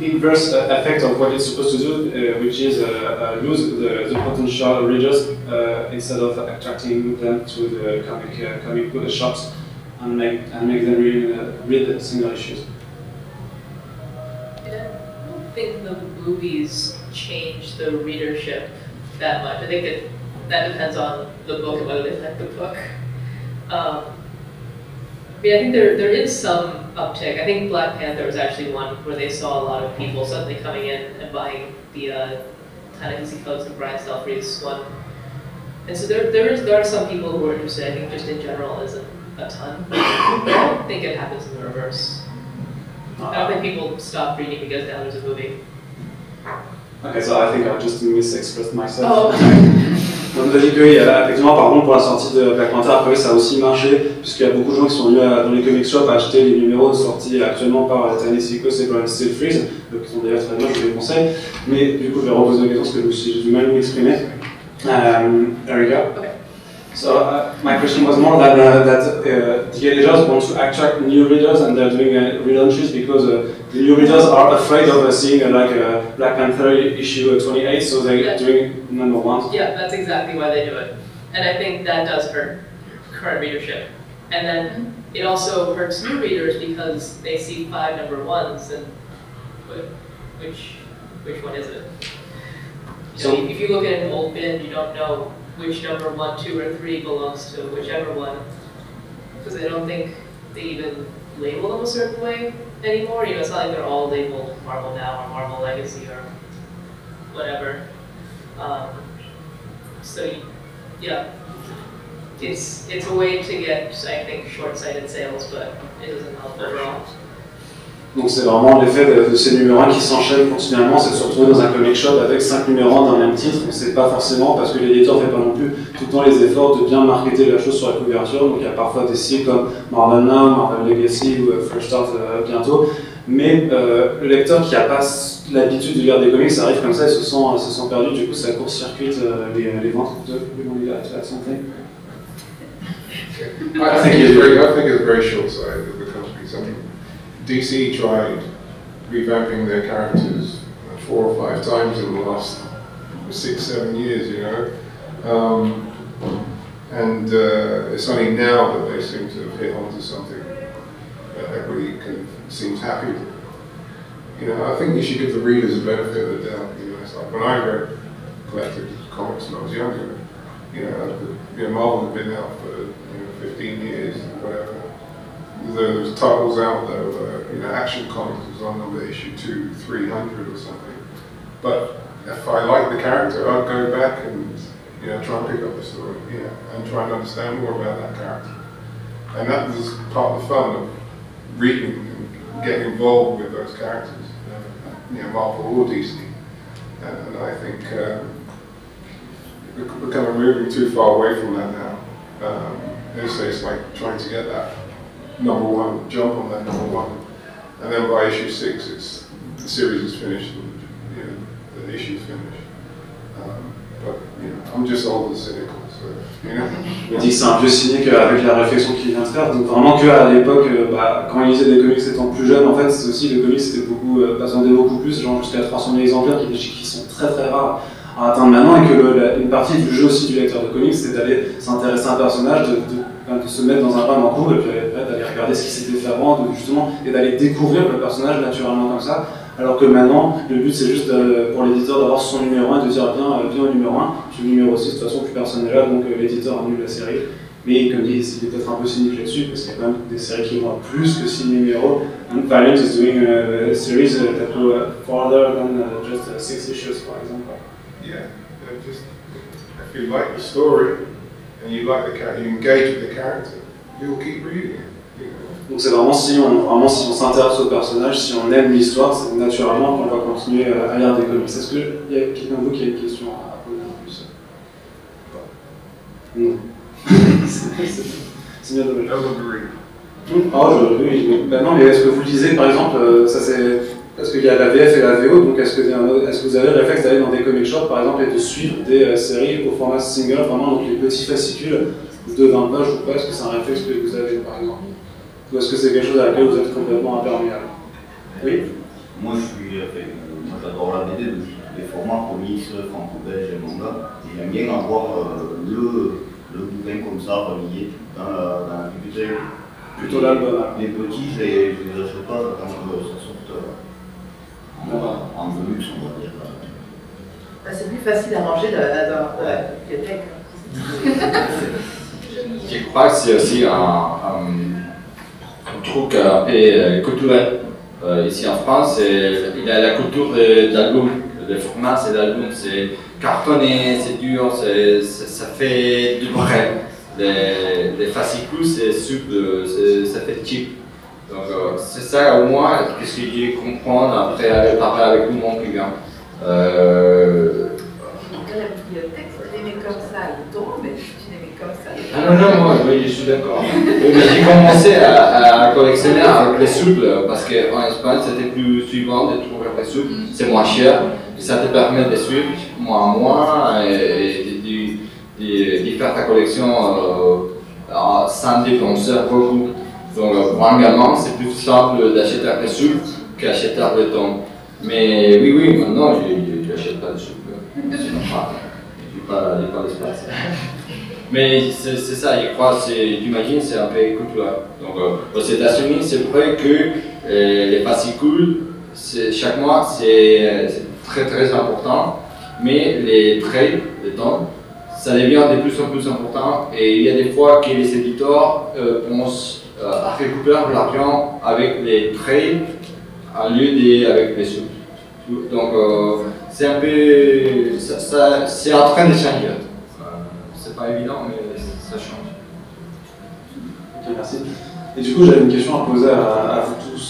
[SPEAKER 1] inverse effect of what it's supposed to do, which is lose the potential readers instead of attracting them to the comic book shops and make them read single issues?
[SPEAKER 3] I don't think the movies change the readership that much. I think that depends on the book and whether they like the book. I mean, I think there is some uptick. I think Black Panther was actually one where they saw a lot of people suddenly coming in and buying the Ta-Nehisi Coates and Brian Stelfreeze one. And so there are some people who are interested. I think just in general isn't a ton. I don't think it happens in the reverse. I don't think people stop reading because now there's a movie.
[SPEAKER 1] Okay, so I think I just misexpressed myself.
[SPEAKER 3] Oh.
[SPEAKER 1] Donc vous avez dit que oui, effectivement, par contre, pour la sortie de Black Panther, après, ça a aussi marché, puisqu'il y a beaucoup de gens qui sont venus dans les comic shops à acheter les numéros sortis actuellement par Ta-Nehisi Coates et Brian Stelfreeze, qui sont d'ailleurs très bien, je vous les conseille. Mais du coup, je vais reposer la question parce que j'ai du mal à m'exprimer. Erika?
[SPEAKER 3] Okay.
[SPEAKER 1] So my question was more that the editors want to attract new readers and they're doing relaunches because the new readers are afraid of seeing like a Black Panther issue 28, so they're doing number 1.
[SPEAKER 3] Yeah, that's exactly why they do it. And I think that does hurt current readership. And then it also hurts new readers because they see 5 number 1s and which one is it? So if you look at an old bin, you don't know which number 1, 2, or 3 belongs to whichever one, because I don't think they even label them a certain way anymore. You know, it's not like they're all labeled Marvel Now or Marvel Legacy or whatever. So yeah, it's a way to get, I think, short-sighted sales, but it doesn't help overall.
[SPEAKER 1] Donc c'est vraiment l'effet de ces numéros 1 qui s'enchaînent continuellement, c'est de se retrouver dans un comic shop avec 5 numéros 1 d'un même titre, mais c'est pas forcément parce que l'éditeur fait pas non plus tout le temps les efforts de bien marketer la chose sur la couverture, donc il y a parfois des sites comme Marvel Now, Marvel Legacy ou Fresh Start bientôt, mais le lecteur qui n'a pas l'habitude de lire des comics, ça arrive comme ça, il se sent perdu, du coup ça court-circuite les ventes de something.
[SPEAKER 4] I think it's very short-sighted of the companies. I mean, DC tried revamping their characters 4 or 5 times in the last 6-7 years, you know, and it's only now that they seem to have hit onto something that everybody seems happy with. You know, I think you should give the readers a benefit of the doubt. You know, it's like when I read collected comics when I was younger. You know, Marvel had been out for 15 years, whatever. There was titles out there where, you know, Action Comics was on number issue 300 or something. But if I like the character, I'd go back and, you know, try and pick up the story, and try and understand more about that character. And that was part of the fun of reading and getting involved with those characters, you know, Marvel or DC. And I think we're kind of moving too far away from that now. It's like trying to get that number 1, jump on that number 1, and then by issue 6, the series is finished, and, you know, the issue's finished. But you know, I'm just old and cynical, so you know.
[SPEAKER 1] Il dit que c'est un vieux cynique avec la réflexion qu'il vient de faire. Donc vraiment qu'à l'époque, quand il lisait des comics étant plus jeune, en fait, c'est aussi les comics c'était beaucoup, vendait beaucoup plus, genre jusqu'à 300 000 exemplaires, qui sont très très rares à atteindre maintenant, et que une partie du jeu aussi du lecteur de comics, c'est d'aller s'intéresser à un personnage, de se mettre dans un bain en cours et puis d'aller regarder ce qui s'était fait avant, justement, et d'aller découvrir le personnage naturellement comme ça. Alors que maintenant, le but c'est juste pour l'éditeur d'avoir son numéro 1 et de dire viens au numéro 1, tu es le numéro 6, de toute façon plus personne n'est là, donc l'éditeur annule la série. Mais comme dit, il est peut-être un peu cynique là-dessus, parce qu'il y a quand même des séries qui vont plus que 6 numéros. And Valiant is doing a series that go farther than just 6 issues, for example.
[SPEAKER 4] Yeah, just if you like the story and you like the character, you engage with the character, you'll keep reading it.
[SPEAKER 1] Donc c'est vraiment si on s'intéresse au personnage, si on aime l'histoire, c'est naturellement qu'on va continuer à lire des comics. Est-ce qu'il y a quelqu'un de vous qui a une question à poser en plus? Non. C'est bien dommage. Oui. Ben non, mais est-ce que vous lisez, par exemple, ça c'est... Parce qu'il y a la VF et la VO, donc est-ce que vous avez le réflexe d'aller dans des comic shops, par exemple, et de suivre des séries au format single, vraiment, donc les petits fascicules de 20 pages ou pas? Est-ce que c'est un réflexe que vous avez, par exemple? Ou est-ce que c'est quelque chose à laquelle vous êtes complètement imperméable? Oui.
[SPEAKER 9] Moi, j'adore la BD, les formats comics, franco-belge et manga. J'aime bien avoir le bouquin comme ça, relié dans la bibliothèque.
[SPEAKER 1] Plutôt l'album.
[SPEAKER 9] Les petits, je les achète pas quand ça sort en deluxe, on va dire.
[SPEAKER 5] C'est plus facile à ranger dans la bibliothèque.
[SPEAKER 7] Je crois que c'est aussi un truc un peu culturel. Ici en France, il y a la culture d'album. Le format, c'est l'album, c'est cartonné, c'est dur, ça fait du vrai. Les fascicules, c'est souple, ça fait cheap. Donc c'est ça au moins ce que je comprends après aller parler avec tout le monde qui vient.
[SPEAKER 5] Dans la bibliothèque, tu l'aimais comme ça, il tombe, mais tu l'aimais comme ça.
[SPEAKER 7] Ah non, moi, oui, je suis d'accord. J'ai commencé à collectionner avec les souples parce qu'en Espagne, c'était plus suivant de trouver les souples. C'est moins cher, ça te permet de suivre moins et de faire ta collection sans dépenser beaucoup. Donc, pour un gamin, c'est plus simple d'acheter un souples qu'acheter un béton. Mais oui, maintenant, je n'achète pas de souples. C'est normal. Il n'y a pas d'espace. Mais c'est ça, je crois, j'imagine, c'est un peu culturel. Donc, aux États-Unis, c'est vrai que les fascicules, chaque mois, c'est très très important, mais les trades, les temps, ça devient de plus en plus important, et il y a des fois que les éditeurs pensent à récupérer l'argent avec les trades en lieu d'avec les sous. Donc, c'est un peu, c'est en train de changer. C'est pas évident, mais ça change.
[SPEAKER 1] Ok, merci. Et du coup, j'avais une question à poser à vous tous,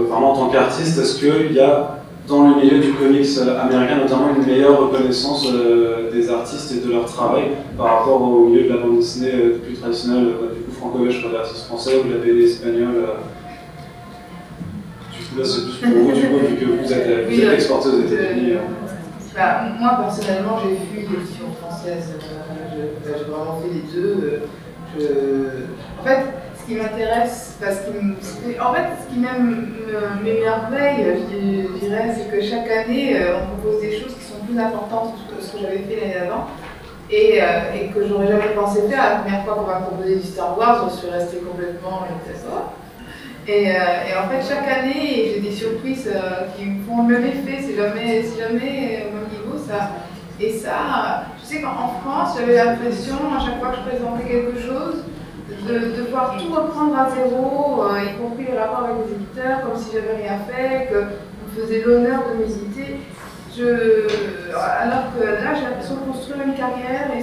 [SPEAKER 1] vraiment en tant qu'artiste. Est-ce qu'il y a dans le milieu du comics américain notamment une meilleure reconnaissance des artistes et de leur travail par rapport au milieu de la bande dessinée plus traditionnelle, du coup franco-belge pour les artistes français ou de la BD espagnole? Du coup, là, c'est plus pour vous, du coup, vu que vous êtes exporté aux États-Unis.
[SPEAKER 5] Moi, personnellement, j'ai vu l'édition française. J'ai vraiment fait les deux. En fait, ce qui m'intéresse, ce qui m'émerveille, je dirais, c'est que chaque année, on propose des choses qui sont plus importantes que ce que j'avais fait l'année d'avant et que j'aurais jamais pensé faire. La première fois qu'on m'a proposé du Star Wars, je suis restée complètement et en fait, chaque année, j'ai des surprises qui me font le même effet. C'est jamais au même niveau, ça. Et ça, je sais qu'en France, j'avais l'impression, à chaque fois que je présentais quelque chose, de devoir tout reprendre à zéro, y compris les rapports avec les éditeurs, comme si j'avais rien fait, qu'on me faisait l'honneur de mes idées. Alors que là, j'ai l'impression de construire une carrière et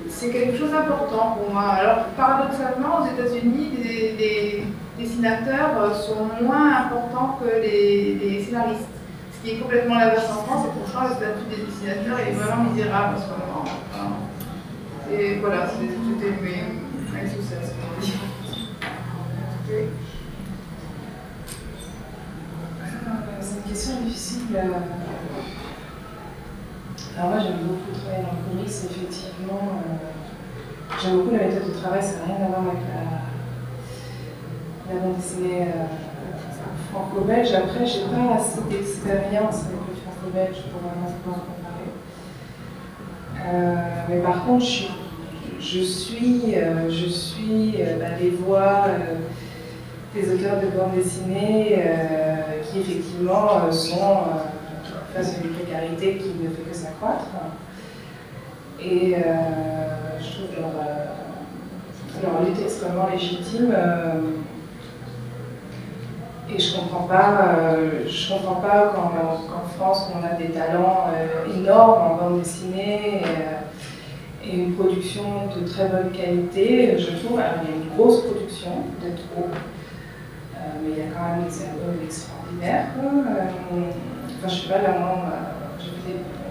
[SPEAKER 5] c'est quelque chose d'important pour moi. Alors, paradoxalement, aux États-Unis, les dessinateurs sont moins importants que les scénaristes. Ce qui est complètement l'inverse en France, et pourtant le statut des dessinateurs est vraiment misérable en ce moment. Et voilà, c'était mes succès, comment dire. Okay.
[SPEAKER 6] C'est une question difficile. Alors moi j'aime beaucoup travailler dans le comics, effectivement. J'aime beaucoup la méthode de travail, ça n'a rien à voir avec la bande dessinée franco-belge. Après, j'ai pas assez d'expérience avec le franco-belge pour vraiment pouvoir comparer. Mais par contre, je suis les voix des auteurs de bande dessinée qui effectivement sont face à une précarité qui ne fait que s'accroître. Et je trouve leur lutte est extrêmement légitime. Et je comprends pas qu'en France, on a des talents énormes en bande dessinée et une production de très bonne qualité. Je trouve qu'il y a une grosse production, peut-être trop, mais il y a quand même des albums extraordinaires. Enfin, je sais pas, là, moi, on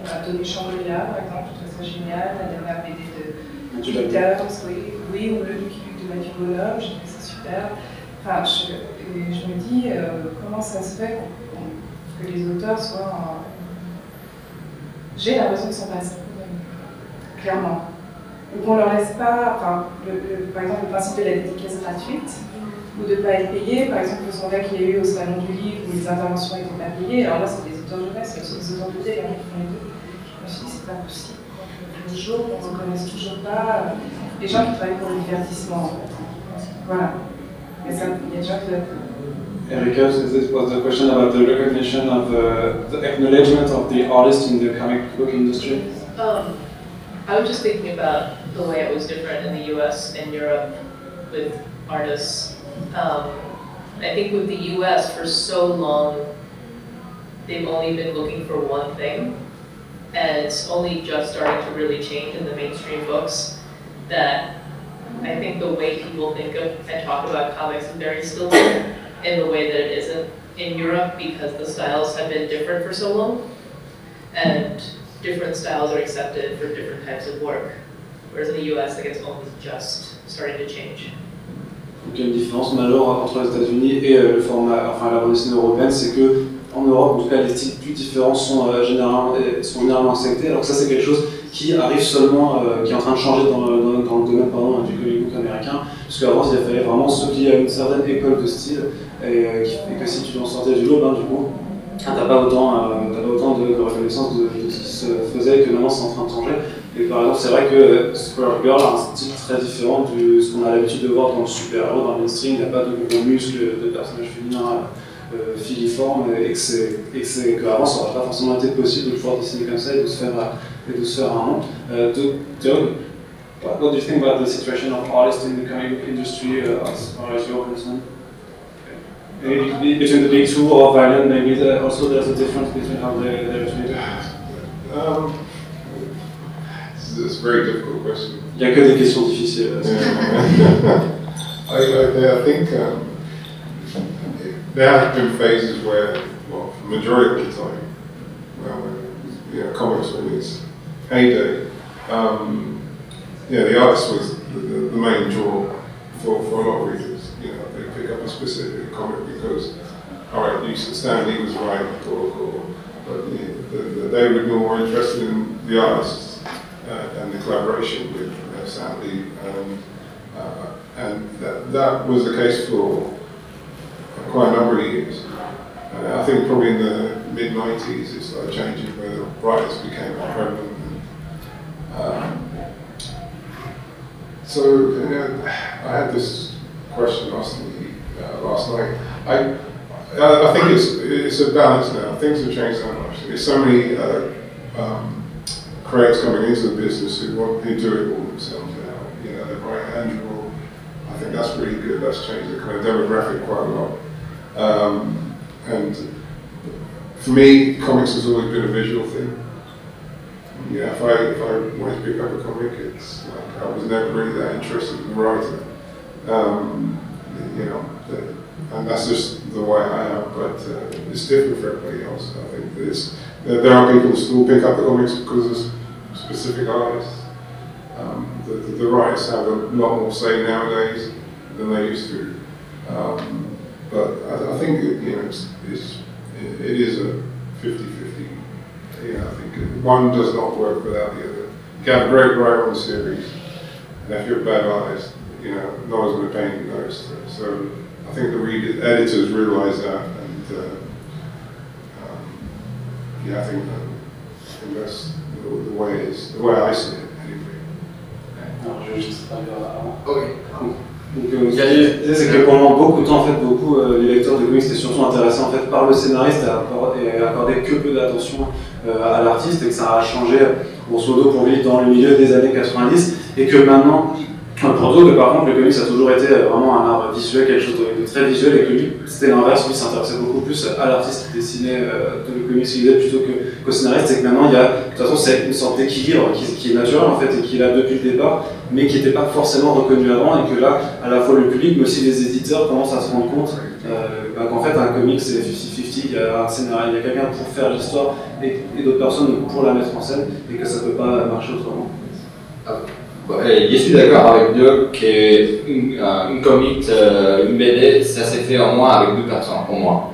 [SPEAKER 6] m'a donné Shangri-La, par exemple, je trouve ça génial. La dernière BD de Twitter, oui, ou le Lucky Luke de Mathieu Bonhomme, je trouve ça super. Enfin, je me dis, comment ça se fait que les auteurs soient... J'ai l'impression qu'ils sont pas assez, clairement. Ou qu'on leur laisse pas, enfin, par exemple, le principe de la dédicace gratuite, ou de ne pas être payé. Par exemple, le sondage qu'il y a eu au Salon du Livre, où les interventions n'étaient pas payées. Alors là, c'est des auteurs jeunesse, mais aussi des auteurs de télé, il y en a qui font les deux. Je me suis dit, c'est pas possible. Donc, le jour où on ne reconnaisse toujours pas les gens qui travaillent pour le divertissement, en fait. Voilà. Mais ça, il y a des gens qui doivent...
[SPEAKER 1] Erika, this was the question about the recognition of the acknowledgement of the artist in the comic book industry.
[SPEAKER 3] I was just thinking about the way it was different in the US and Europe with artists. I think with the US, for so long, they've only been looking for one thing, and it's only just starting to really change in the mainstream books that I think the way people think of and talk about comics is very still in the way that it isn't in Europe, because the styles have been different for so long, and different styles are accepted for different types of work. Whereas in the US, I think it's only just starting to change.
[SPEAKER 1] Donc il y a une différence majeure entre les États-Unis et le format, enfin la bande dessinée européenne, c'est que en Europe, en tout cas, les styles plus différents sont généralement acceptés. Alors que ça, c'est quelque chose qui arrive seulement, qui est en train de changer dans le domaine du comic book américain, parce qu'avant, il fallait vraiment se plier à une certaine école de style, et que si tu en sortais du lot, ben, du coup, t'as pas autant de reconnaissance de ce qui se faisait, que maintenant c'est en train de changer. Et par exemple, c'est vrai que Square Girl a un style très différent de ce qu'on a l'habitude de voir dans le super-héros, dans le mainstream. Il n'y a pas de gros muscles, de personnages féminins filiformes, et qu'avant ça n'aurait pas forcément été possible de pouvoir dessiner comme ça et de se faire un nom. Doug, what do you think about the situation of artists in the comic book industry as far as you're concerned? Maybe between the big two or Violent, maybe also there's a difference between how they're treated?
[SPEAKER 4] It's a very difficult question.
[SPEAKER 1] Il n'y a que des questions difficiles.
[SPEAKER 4] I think there have been phases where, well, for the majority of the time, comics when its heyday, the artist was the main draw for a lot of readers. They pick up a specific comic because, all right, Stan Lee was right, but they were more interested in the artists and the collaboration with Stan Lee, and that was the case for quite a number of years. I think probably in the mid-90s it started changing, where the writers became more prevalent. So I had this question last night. I think it's a balance now. Things have changed so much. There's so many creators coming into the business who do it all themselves now. They're buying Andrew. I think that's really good. That's changed the kind of demographic quite a lot. And for me, comics has always been a visual thing. If I wanted to pick up a comic, it's like I was never really that interested in the writer. And that's just the way I am, but it's different for everybody else. I think there are people who still pick up the comics because of specific artists. The writers have a lot more say nowadays than they used to. But I think it is a 50-50. I think one does not work without the other. You can have a great writer on the series, and if you're a bad artist, no one's going to pay any notice. So I think the editors realise that, and I think that's the way it is, the way I see it anyway.
[SPEAKER 1] Alors, je vais juste traduire avant. Ok. Donc, ce qu'il disait, c'est que pendant beaucoup de temps, en fait, les lecteurs de comics étaient surtout intéressés en fait, par le scénariste et accordaient que peu d'attention à l'artiste, et que ça a changé grosso modo pour lui dans le milieu des années 90, et que maintenant, Pour d'autres, par contre, le comics a toujours été vraiment un art visuel, quelque chose de très visuel, et que lui, c'était l'inverse, lui s'intéressait beaucoup plus à l'artiste qui dessinait le comics qu'il faisait plutôt qu'au scénariste. C'est que maintenant, il y a, de toute façon, c'est une sorte d'équilibre qui est naturel en fait, et qui est là depuis le départ, mais qui n'était pas forcément reconnu avant, et que là, à la fois le public, mais aussi les éditeurs commencent à se rendre compte qu'en fait, un comics, c'est 50-50, il y a un scénario, il y a quelqu'un pour faire l'histoire, et d'autres personnes pour la mettre en scène, et que ça ne peut pas marcher autrement.
[SPEAKER 7] Je suis d'accord avec Doug qu'une comic, une BD, ça s'est fait au moins avec 2 personnes, au moins.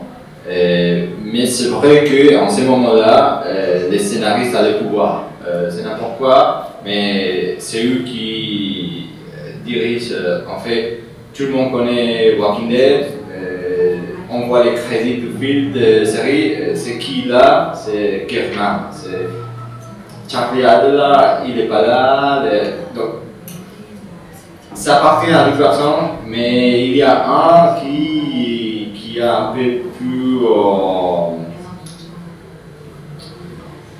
[SPEAKER 7] Mais c'est vrai qu'en ce moment-là, les scénaristes ont le pouvoir. C'est n'importe quoi, mais c'est eux qui dirigent. En fait, tout le monde connaît Walking Dead. On voit les crédits du film, de série. C'est qui là? C'est Kirkman. Charlie Adler, il n'est pas là, donc ça appartient à 2 personnes, mais il y a un qui a un peu plus,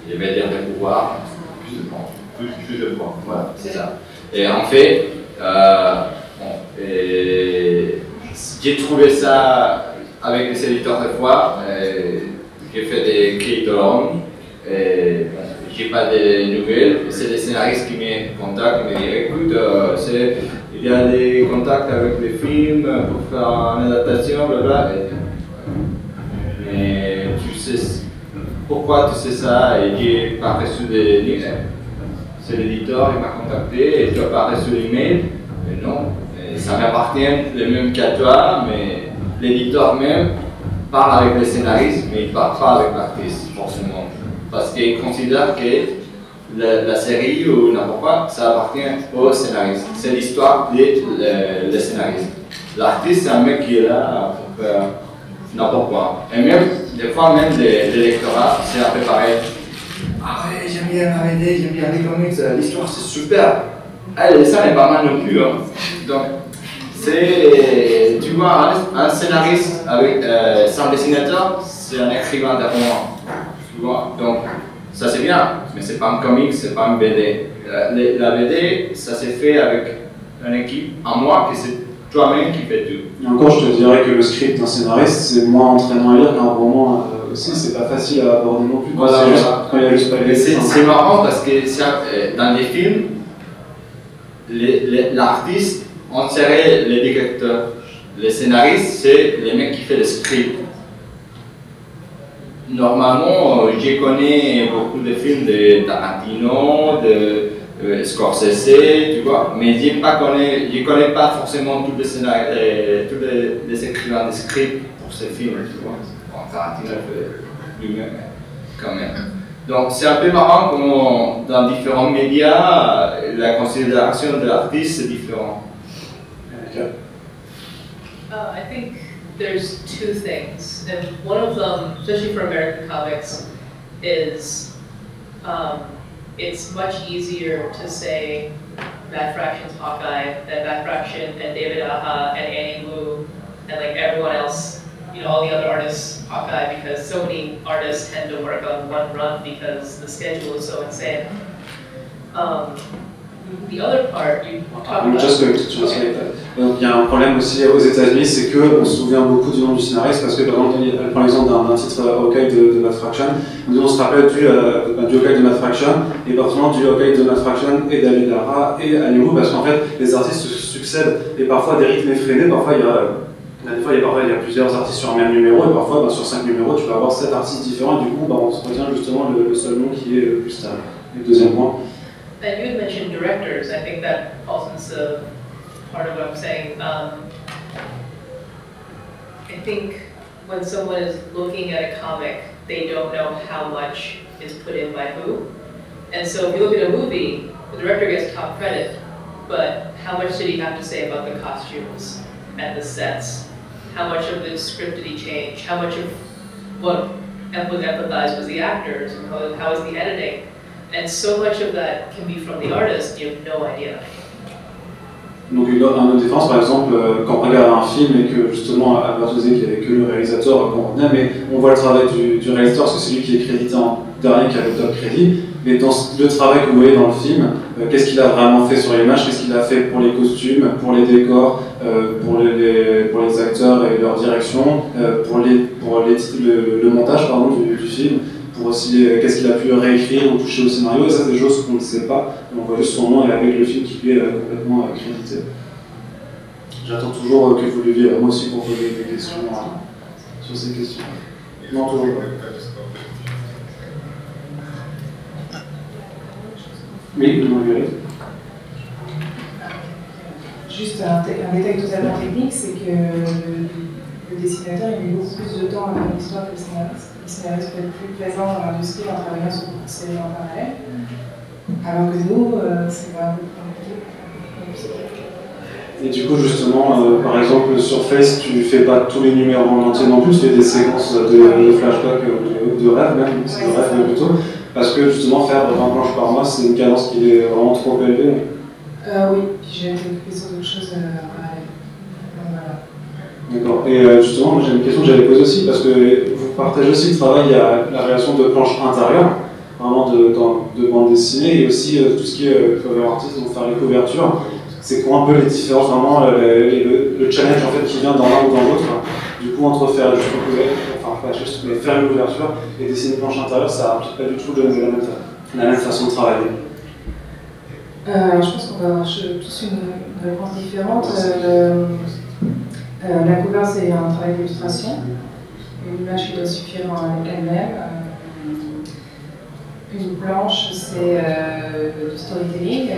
[SPEAKER 7] je vais dire de pouvoir, plus de poids, voilà, c'est ça. Et en fait, j'ai trouvé ça avec les éditeurs de fois, j'ai fait des creators. J'ai pas de nouvelles, c'est les scénaristes qui me contactent, qui me disent écoute, il y a des contacts avec les films pour faire une adaptation, blablabla. Mais tu sais, pourquoi tu sais ça? Et j'ai pas reçu de livres. C'est l'éditeur, il m'a contacté, et tu n'as pas reçu l'email? Mais non, ça m'appartient le même qu'à toi, mais l'éditeur même parle avec les scénaristes, mais il ne parle pas avec l'artiste, forcément. Parce qu'il considère que la série ou n'importe quoi, ça appartient au scénariste. C'est l'histoire des scénaristes. L'artiste, c'est un mec qui est là pour faire n'importe quoi. Et même, des fois, même les lectorats, c'est un peu pareil. Ah ouais, j'aime bien la BD, j'aime bien les comics, l'histoire c'est super. Allez, ça n'est pas mal non plus. Hein. Donc, tu vois, un scénariste avec, sans dessinateur, c'est un écrivain d'un roman. Tu vois, donc ça c'est bien, mais c'est pas un comics, c'est pas une BD. La BD, ça s'est fait avec une équipe, en moi, que c'est toi-même qui fais tout.
[SPEAKER 1] Et encore, je te dirais que le script d'un scénariste, c'est moins entraînant à lire qu'un roman aussi, c'est pas facile à aborder non plus.
[SPEAKER 7] Voilà,
[SPEAKER 1] quand il y a juste pas les
[SPEAKER 7] c'est marrant parce que dans les films, l'artiste, on serait le directeur. Les scénaristes, c'est les mecs qui font le script. Normalement, je connais beaucoup de films de Tarantino, de Scorsese, tu vois, mais je ne connais pas forcément tous les écrivains de script pour ces films, tu vois. Bon, Tarantino fait lui-même, quand même. Donc c'est un peu marrant comment dans différents médias, la considération de l'artiste est différente.
[SPEAKER 3] I think there's 2 things, and one of them, especially for American comics, is it's much easier to say Matt Fraction's Hawkeye than Matt Fraction and David Aja and Annie Wu and like everyone else, you know, all the other artists Hawkeye, because so many artists tend to work on one run because the schedule is so insane. The other part, you talk about...
[SPEAKER 1] Just going to translate that. Donc il y a un problème aussi aux États-Unis, c'est qu'on se souvient beaucoup du nom du scénariste parce que par exemple, elle prend l'exemple d'un titre Hawkeye de Matt Fraction. On se rappelle du Hawkeye de Matt Fraction et parfois du Hawkeye de Matt Fraction et David Aja et Annie Wu parce qu'en fait les artistes se succèdent et parfois des rythmes effrénés, parfois il y a plusieurs artistes sur un même numéro et parfois sur 5 numéros tu vas avoir 7 artistes différents et du coup on se retient justement le seul nom qui est le plus stable. Le deuxième point.
[SPEAKER 3] And you had mentioned directors. I think that falls into part of what I'm saying. I think when someone is looking at a comic, they don't know how much is put in by who. And so if you look at a movie, the director gets top credit, but how much did he have to say about the costumes and the sets? How much of the script did he change? How much of what was empathized was the actors? How was the editing? And so much of that can be from the artist, you have no idea.
[SPEAKER 1] Donc une autre différence, par exemple, quand on regarde un film et que justement Albert disait qu'il n'y avait que le réalisateur qu'on retenait, mais on voit le travail du réalisateur parce que c'est lui qui est crédité en dernier, qui a le top crédit. mais dans le travail que vous voyez dans le film, qu'est-ce qu'il a vraiment fait sur l'image, qu'est-ce qu'il a fait pour les costumes, pour les décors, pour les acteurs et leur direction, pour le montage pardon, du film, pour aussi qu'est-ce qu'il a pu réécrire ou toucher au scénario, et ça c'est des choses qu'on ne sait pas, on voit juste son nom et avec le film qui lui est complètement crédité. J'attends toujours que vous leviez, moi aussi, pour poser des questions sur ces questions. Non, toujours pas. Oui, Marguerite.
[SPEAKER 6] Juste un détail totalement technique, c'est que le dessinateur il met beaucoup plus de temps à faire l'histoire que le scénariste. Le scénariste peut être plus présent dans l'industrie en travaillant sur une série en parallèle, alors que nous, c'est un peu compliqué.
[SPEAKER 1] Et du coup, justement, par exemple, sur Face, tu fais pas tous les numéros en entier non plus, tu fais des séquences de flashback, de rêve même, c'est de rêve plutôt, parce que justement, faire 20 planches par mois, c'est une cadence qui est vraiment trop élevée.
[SPEAKER 6] Oui, puis j'ai été occupée sur d'autres choses en parallèle. Voilà.
[SPEAKER 1] D'accord. Et justement, j'ai une question que j'avais posée aussi, parce que vous partagez aussi le travail à la réalisation de planches intérieures, vraiment de bande dessinée, et aussi tout ce qui est cover artist, donc faire les couvertures. C'est quoi un peu les différences, vraiment le challenge en fait qui vient dans l'un ou dans l'autre. Du coup, entre faire juste une couverture, enfin pas juste, mais faire une couverture et dessiner une planche intérieure, ça implique pas du tout la même façon de travailler.
[SPEAKER 6] Je pense qu'on va avoir tous une réponse différente. La cover, c'est un travail d'illustration, une image qui doit suffire en elle-même. Une planche, c'est du storytelling.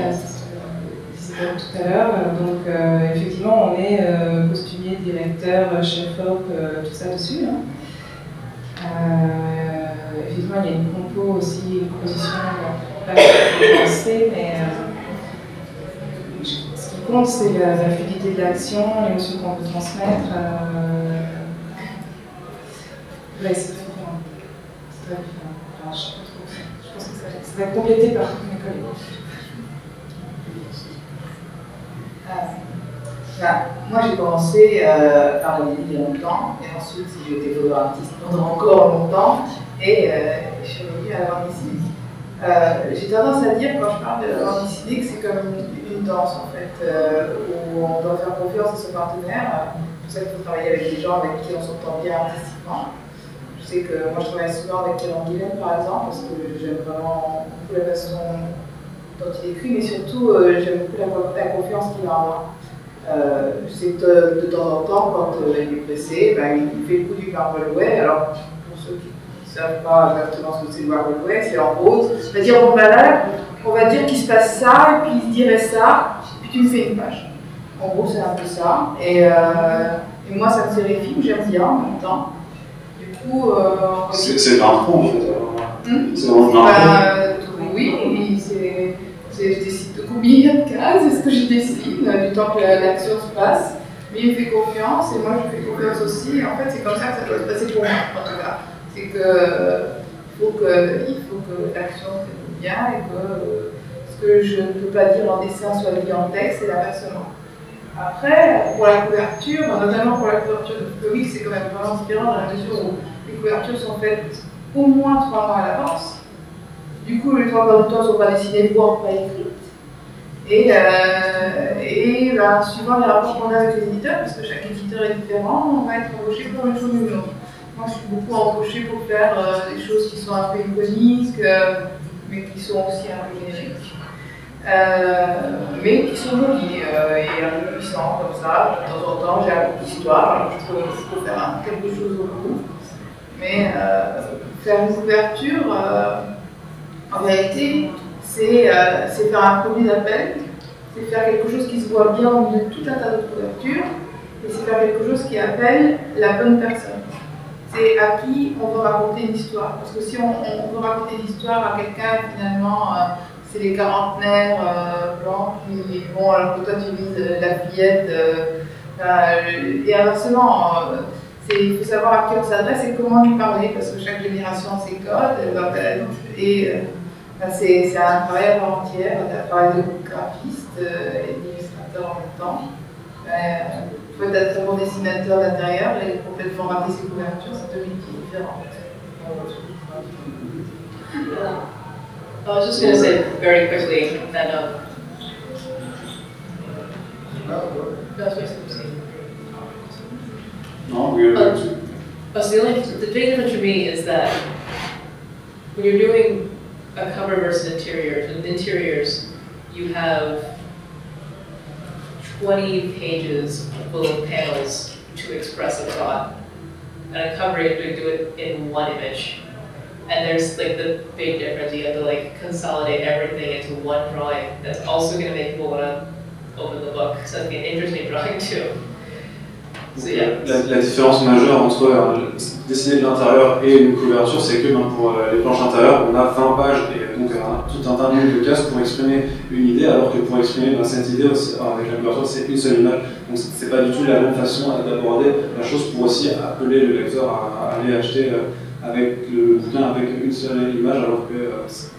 [SPEAKER 6] Tout à l'heure, donc effectivement on est costumier, directeur, chef-op, tout ça dessus. Hein. Effectivement il y a une compo aussi, une composition pas pensée, mais ce qui compte c'est la fluidité de l'action, l'émotion qu'on peut transmettre. Ouais, c'est différent. C'est très différent. Alors, je pense que ça va être complété par mes collègues.
[SPEAKER 5] Moi j'ai commencé par la BD il y a longtemps, et ensuite j'ai été photographe pendant encore longtemps, et je suis revenue à la bande dessinée. J'ai tendance à dire, quand je parle de la bande dessinée, que c'est comme une danse en fait, où on doit faire confiance à son partenaire. C'est pour ça qu'il faut travailler avec des gens avec qui on s'entend bien artistiquement. Je sais que moi je travaille souvent avec Kéran Guilhem par exemple, parce que j'aime vraiment beaucoup la façon dont il écrit, mais surtout j'aime beaucoup la confiance qu'il a en moi. Je sais que de temps en temps, quand il est pressé, il fait le coup du Marvel Way. Alors, pour ceux qui ne savent pas exactement ce que c'est le Marvel Way, c'est en gros, on va dire bon là, on va dire qu'il se passe ça, et puis il se dirait ça, puis tu me fais une page. En gros, c'est un peu ça. Et moi, ça me terrifie, j'aime bien en même temps. Du coup,
[SPEAKER 1] c'est l'impro en fait. C'est vraiment
[SPEAKER 5] oui, je décide de combien il y a de cases, est-ce que je dessine du temps que l'action se passe, mais il me fait confiance et moi je lui fais confiance aussi. Et en fait, c'est comme ça que ça doit se passer pour moi, en tout cas. C'est que il faut que l'action se passe bien et que ce que je ne peux pas dire en dessin soit dit en texte et l'inversement. Après, pour la couverture, notamment pour la couverture de comics, c'est quand même vraiment différent dans la mesure où les couvertures sont faites au moins 3 mois à l'avance. Du coup, les 3 quarts du temps ne sont pas dessinées, voire pas écrites. Et suivant les rapports qu'on a avec les éditeurs, parce que chaque éditeur est différent, on va être embauché pour une chose ou une autre. Moi, je suis beaucoup embauchée pour faire des choses qui sont un peu iconiques, mais qui sont aussi un peu génériques. Mais qui sont jolies et un peu puissantes, comme ça. De temps en temps, j'ai un peu d'histoire, alors je trouve qu'il faut faire quelque chose au bout. Mais faire une couverture, en réalité, c'est faire un produit d'appel, c'est faire quelque chose qui se voit bien au milieu de tout un tas de couvertures, et c'est faire quelque chose qui appelle la bonne personne. C'est à qui on veut raconter une histoire. Parce que si on veut raconter une histoire à quelqu'un, finalement, c'est les quarantenaires blancs qui vont, alors que toi tu vises la fillette, et inversement. Il faut savoir à qui on s'adresse et comment lui parler, parce que chaque génération a ses codes, et c'est un travail à part entière, un travail de graphiste et d'illustrateur en même temps. Il faut être un bon dessinateur d'intérieur et complètement rater ses couvertures, c'est deux métiers différents.
[SPEAKER 3] I was just going to say very quickly that
[SPEAKER 1] No, we're
[SPEAKER 3] the big difference for me is that when you're doing a cover versus interiors, with interiors, you have 20 pages full of panels to express a thought. And a cover, you have to do it in one image. And there's like the big difference. You have to like consolidate everything into one drawing. That's also going to make people want to open the book. So it's an interesting drawing too. So, yeah.
[SPEAKER 1] La différence majeure entre dessiner de l'intérieur et une couverture, c'est que pour les planches intérieures, on a 20 pages et donc tout un tas de nombre de cases pour exprimer une idée, alors que pour exprimer cette idée aussi, avec la couverture, c'est une seule image. Donc c'est pas du tout la même façon d'aborder la chose pour aussi appeler le lecteur à aller acheter avec le bouquin avec une seule image, alors que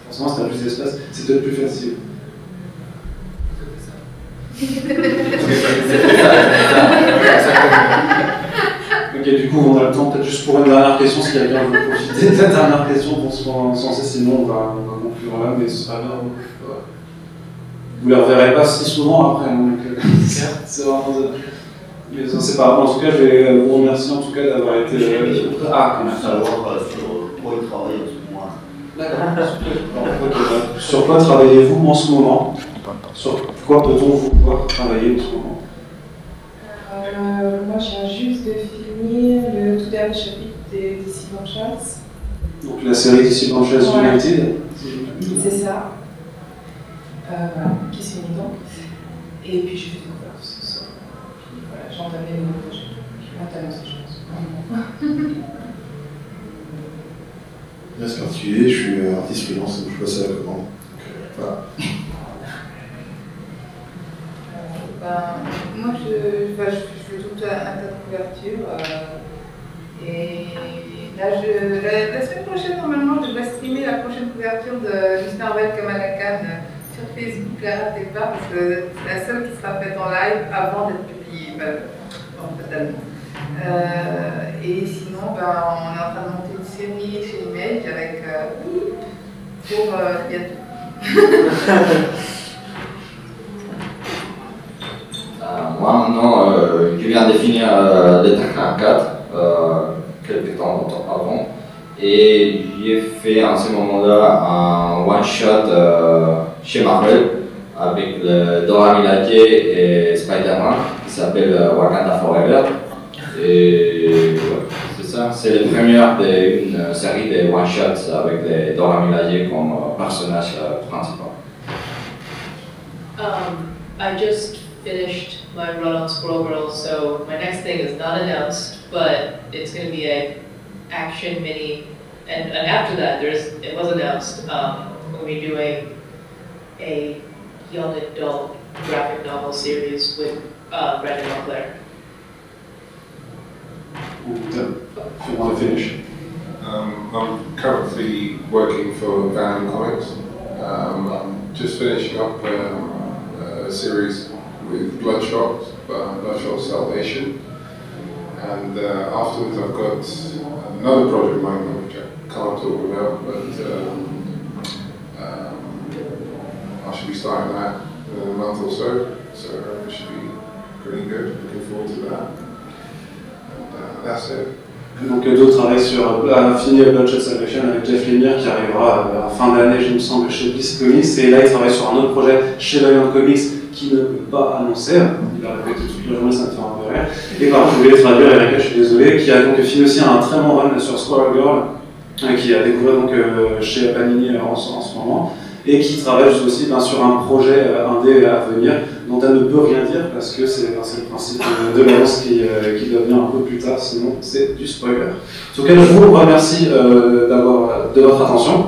[SPEAKER 1] forcément si tu as plus d'espace, c'est peut-être plus facile. Ok, du coup, on a le temps peut-être juste pour une dernière question, si quelqu'un veut profiter de cette dernière question pour se lancer, sinon on va conclure là, mais ce sera bien. Vous ne les reverrez pas si souvent après, donc c'est vraiment. Mais ça, c'est pas grave. En tout cas, je vais vous remercier en tout cas d'avoir été.
[SPEAKER 9] Savoir sur quoi il travaille en ce moment.
[SPEAKER 1] D'accord. Sur quoi travaillez-vous en ce moment? Sur quoi peut-on vous voir travailler en ce moment?
[SPEAKER 6] Moi, je viens juste de finir le tout dernier chapitre des DC Blanchas.
[SPEAKER 1] Donc la série DC Blanchas United.
[SPEAKER 6] C'est ça. Qui se finit donc. Et puis je fais des couvertures ce soir. Voilà, j'ai entamé le nouveau projet. Je vais entamer ces choses.
[SPEAKER 2] Reste particulier, je suis artiste freelance, donc je passe à la commande. Voilà.
[SPEAKER 5] Moi, je fais tout un tas de couvertures. Et là, la semaine prochaine, normalement, je vais streamer la prochaine couverture de Miss Marvel Kamala Khan sur Facebook. La ratez pas, parce que c'est la seule qui sera faite en live avant d'être publiée, totalement. Et sinon, on est en train de monter une série chez Image avec pour bientôt.
[SPEAKER 7] Moi maintenant, je viens de finir l'État 4 quelques temps avant et j'ai fait en ce moment-là un one-shot chez Marvel avec Dora Milaje et Spider-Man qui s'appelle Wakanda Forever. Et c'est ça, c'est la première d'une série de one-shots avec Dora Milaje comme personnage principal.
[SPEAKER 3] I just finished my run on Squirrel Girl, so my next thing is not announced, but it's going to be an action mini, and after that, it was announced, we'll be doing a young adult graphic novel series with Brandon Montclair.
[SPEAKER 1] If you want to finish.
[SPEAKER 4] I'm currently working for Van Comics. I'm just finishing up a series with Bloodshot Salvation, and afterwards I've got another project of mine which I can't talk about, but I should be starting that in a month or so, it should be pretty good, looking forward to that, and that's it.
[SPEAKER 1] Donc d'autres travaillent sur fini Bloodshot Salvation avec Jeff Lemire qui arrivera à fin d'année, je me semble, chez Bliss Comics, et là il travaille sur un autre projet chez Valiant Comics qui ne peut pas annoncer, il a répété toute la journée, ça me fait un peu rire. Et par contre, je voulais traduire Erika, je suis désolé, qui a donc fini aussi un très bon run sur Squirrel Girl, qui a découvert donc chez Panini en ce moment, et qui travaille aussi sur un projet indé à venir, dont elle ne peut rien dire, parce que c'est le principe de l'annonce qui doit venir un peu plus tard, sinon c'est du spoiler. En tout cas, je vous remercie de votre attention.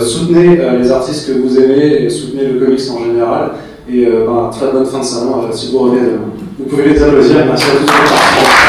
[SPEAKER 1] Soutenez les artistes que vous aimez, et soutenez le comics en général. Et très bonne fin de salon si vous revenez demain. Vous pouvez les applaudir. Merci à tous.